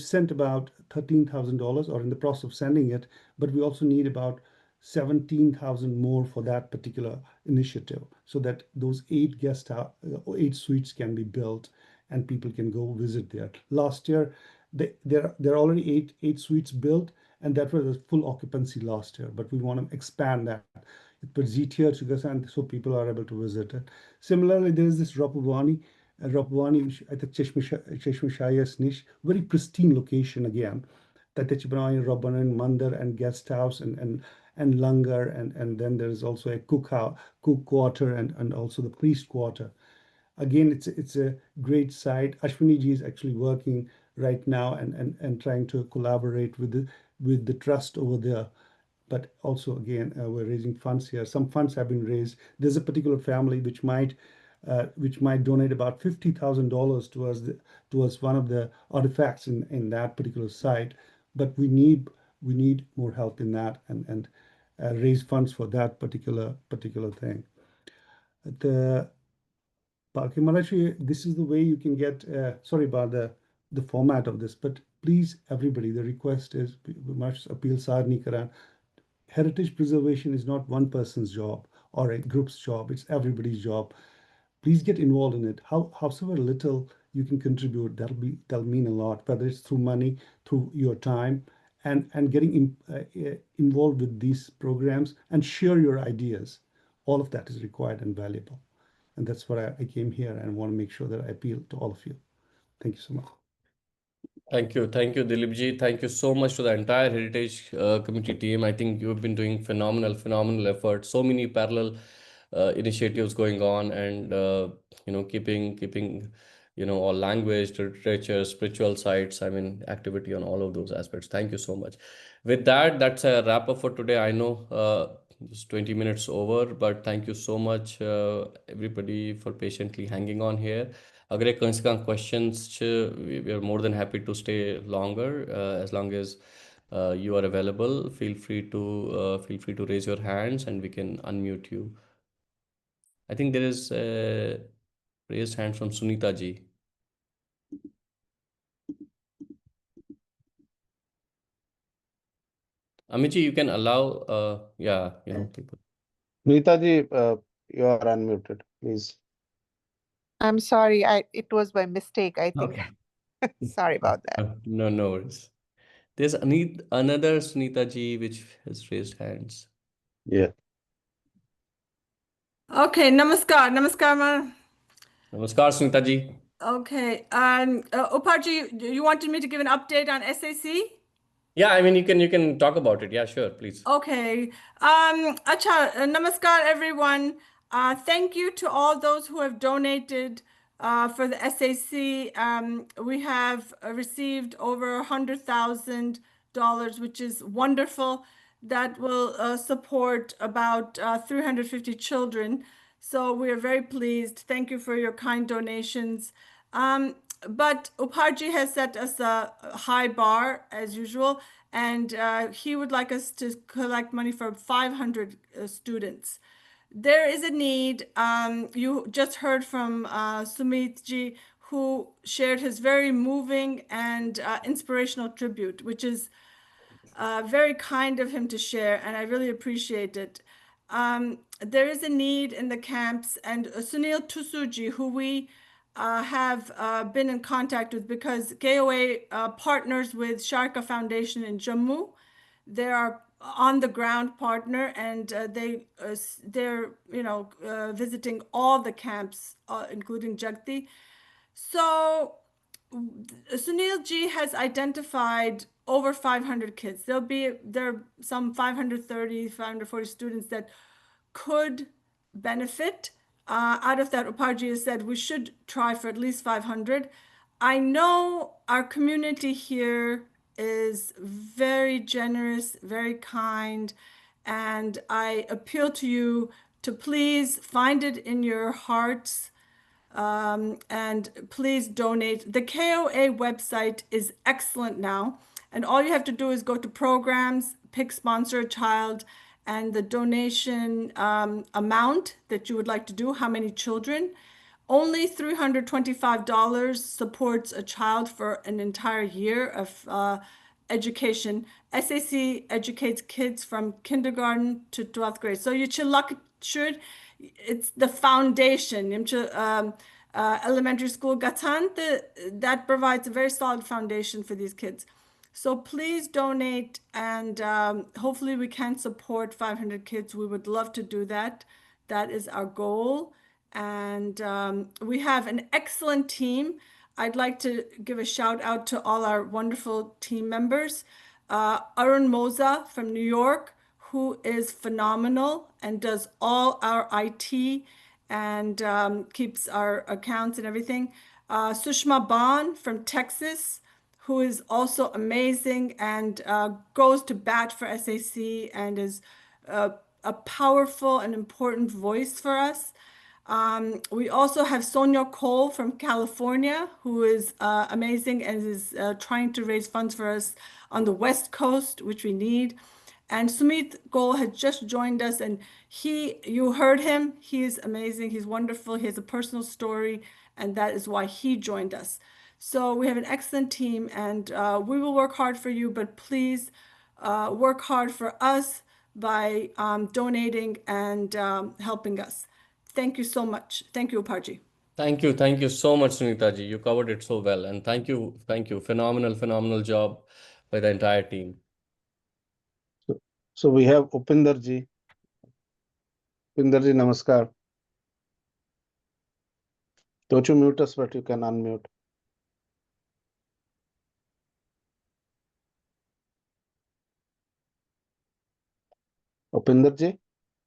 sent about $13,000 or in the process of sending it, but we also need about 17,000 more for that particular initiative, so that those 8 suites can be built and people can go visit there. Last year, there are already 8 suites built, and that was a full occupancy last year, but we want to expand that. But ZTR so people are able to visit it. Similarly, there is this Rapavani, I think Cheshmashayas Nish, very pristine location again. Tatechbrani, Rabbanan, Mandar, and guest house and langar, and then there is also a cook quarter and also the priest quarter. Again, it's a great site. Ashwini ji is actually working right now and trying to collaborate with the trust over there. But also, again, we're raising funds here. Some funds have been raised. There's a particular family which might donate about $50,000 towards one of the artifacts in that particular site. But we need more help in that and raise funds for that particular thing. This is the way you can get. Sorry about the format of this, but please, everybody, the request is, much appeal saar nahi karan. Heritage preservation is not one person's job or a group's job, it's everybody's job. Please get involved in it. However little you can contribute, that'll mean a lot, whether it's through money, through your time, and getting involved with these programs and share your ideas. All of that is required and valuable. And that's what I came here and want to make sure that I appeal to all of you. Thank you so much. Thank you, Dilip ji. Thank you so much to the entire Heritage Committee team. I think you've been doing phenomenal effort. So many parallel initiatives going on, and keeping all language, literature, spiritual sites. I mean, activity on all of those aspects. Thank you so much. With that, that's a wrap up for today. I know it's 20 minutes over, but thank you so much, everybody, for patiently hanging on here. अगर एक कम से कम questions we are more than happy to stay longer, as long as you are available. Feel free to raise your hands and we can unmute you. I think there is a raised hand from Sunita ji. Amit ji, you can allow people. Neeta ji, you are unmuted, please. I'm sorry, it was by mistake, I think. Okay. Sorry about that. No worries. There's another Sunita ji which has raised hands. Yeah. Okay, namaskar, ma'am. Namaskar, Sunita ji. Okay, Uparji, you wanted me to give an update on SAC? Yeah, I mean, you can talk about it. Yeah, sure, please. Okay. Acha, namaskar, everyone. Thank you to all those who have donated for the SAC. We have received over $100,000, which is wonderful. That will support about 350 children. So we are very pleased. Thank you for your kind donations. But Uparji has set us a high bar, as usual, and he would like us to collect money for 500 students. There is a need. You just heard from Sumit ji, who shared his very moving and inspirational tribute, which is very kind of him to share, and I really appreciate it. There is a need in the camps, and Sunil Tusuji, who we have been in contact with, because KOA partners with Sharka Foundation in Jammu. They are on the ground partner, and they're visiting all the camps, including Jagti. So Sunil ji has identified over 500 kids. There are some 530, 540 students that could benefit. Out of that, Uparji has said we should try for at least 500. I know our community here is very generous, very kind, and I appeal to you to please find it in your hearts and please donate. The KOA website is excellent now, and all you have to do is go to programs, pick sponsor a child, and the donation amount that you would like to do, how many children. Only $325 supports a child for an entire year of education. SAC educates kids from kindergarten to 12th grade. So you should, it's the foundation. Elementary school that provides a very solid foundation for these kids. So please donate, and hopefully we can support 500 kids. We would love to do that. That is our goal. And we have an excellent team. I'd like to give a shout out to all our wonderful team members. Arun Moza from New York, who is phenomenal and does all our IT and keeps our accounts and everything. Sushma Ban from Texas, who is also amazing and goes to bat for SAC and is a powerful and important voice for us. We also have Sonia Cole from California, who is amazing and is trying to raise funds for us on the West Coast, which we need. And Sumit Goel has just joined us, and you heard him. He is amazing. He's wonderful. He has a personal story, and that is why he joined us. So we have an excellent team, and we will work hard for you, but please work hard for us by donating and helping us. Thank you so much. Thank you, Uparji. Thank you so much, Sunita ji. You covered it so well, and thank you. Phenomenal job by the entire team. So we have Upinder ji. Upinder ji, namaskar. Don't you mute us, but you can unmute. Upinder ji? Is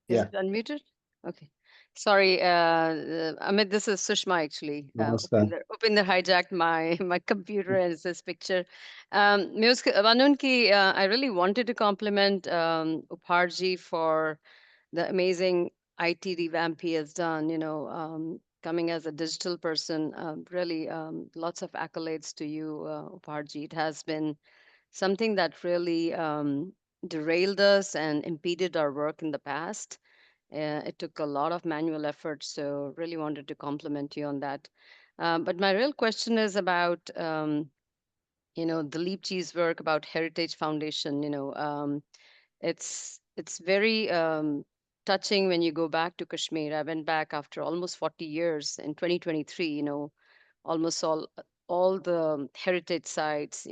Yeah. it unmuted? Okay. Sorry, Amit, this is Sushma actually. Namaskar. Upinder hijacked my computer and this picture. Vanun ki, I really wanted to compliment Uparji for the amazing IT revamp he has done, coming as a digital person. Really, lots of accolades to you, Uparji. It has been something that really derailed us and impeded our work in the past. It took a lot of manual effort, so really wanted to compliment you on that. But my real question is about, the Leap Cheese work about Heritage Foundation. It's very touching when you go back to Kashmir. I went back after almost 40 years in 2023. Almost all the heritage sites.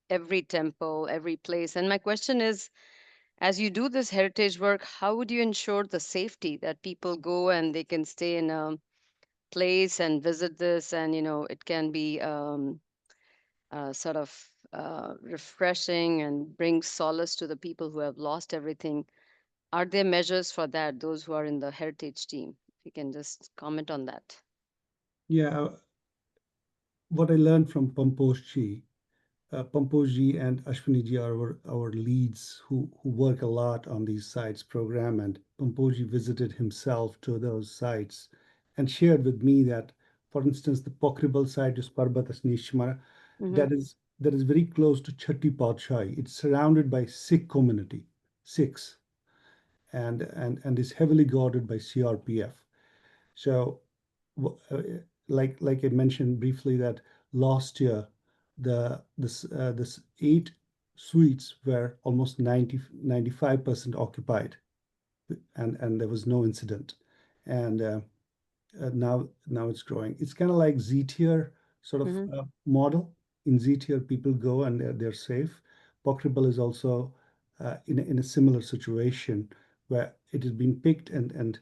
Every temple, every place. And my question is, as you do this heritage work, how would you ensure the safety that people go and they can stay in a place and visit this, and it can be sort of refreshing and bring solace to the people who have lost everything? Are there measures for that, those who are in the heritage team? If you can just comment on that. Yeah, what I learned from Pamposhji, Pamposhji and Ashwini are our leads who work a lot on these sites program. And Pamposhji visited himself to those sites and shared with me that, for instance, the Pokribal site is Parbatas Nishmara, that is very close to Chatti Padshai. It's surrounded by Sikh community, Sikhs, and is heavily guarded by CRPF. So, like I mentioned briefly, that last year this 8 suites were almost 95% occupied, and there was no incident. And now it's growing. It's kind of like Z tier sort of model. In Z tier, people go and they're safe. Pokribal is also in a similar situation where it has been picked, and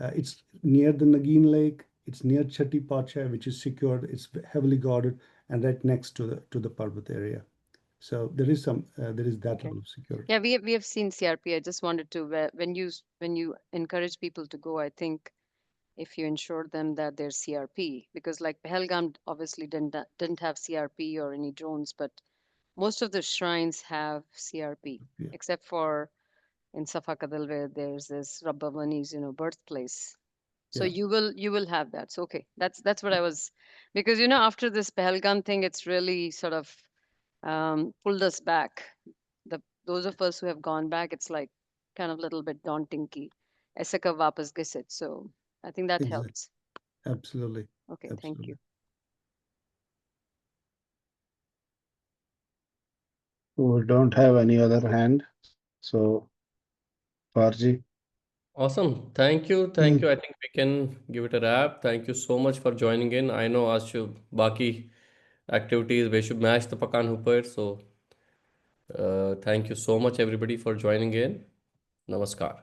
it's near the Nagin Lake. It's near Chatti Pacha, which is secured. It's heavily guarded and right next to the Parvat area. So there is that level of security. Yeah, we have seen CRP. I just wanted to, when you encourage people to go, I think if you ensure them that there's CRP, because like Pahalgam obviously didn't have CRP or any drones, but most of the shrines have CRP, except for in Safa Kadal, where there's this Rabbavani's, birthplace. So you will have that. So okay, that's what I was, because after this Pahalgam thing, it's really sort of pulled us back. Those of us who have gone back, it's like kind of a little bit daunting ki aise kab wapas gisit. So I think that Exactly. helps. Absolutely. Okay, Absolutely. thank you. We don't have any other hand. So, Farji. Awesome. Thank you. I think we can give it a wrap. Thank you so much for joining in. I know as you baki activities, we should match the Pakan Hooper. So thank you so much everybody for joining in. Namaskar.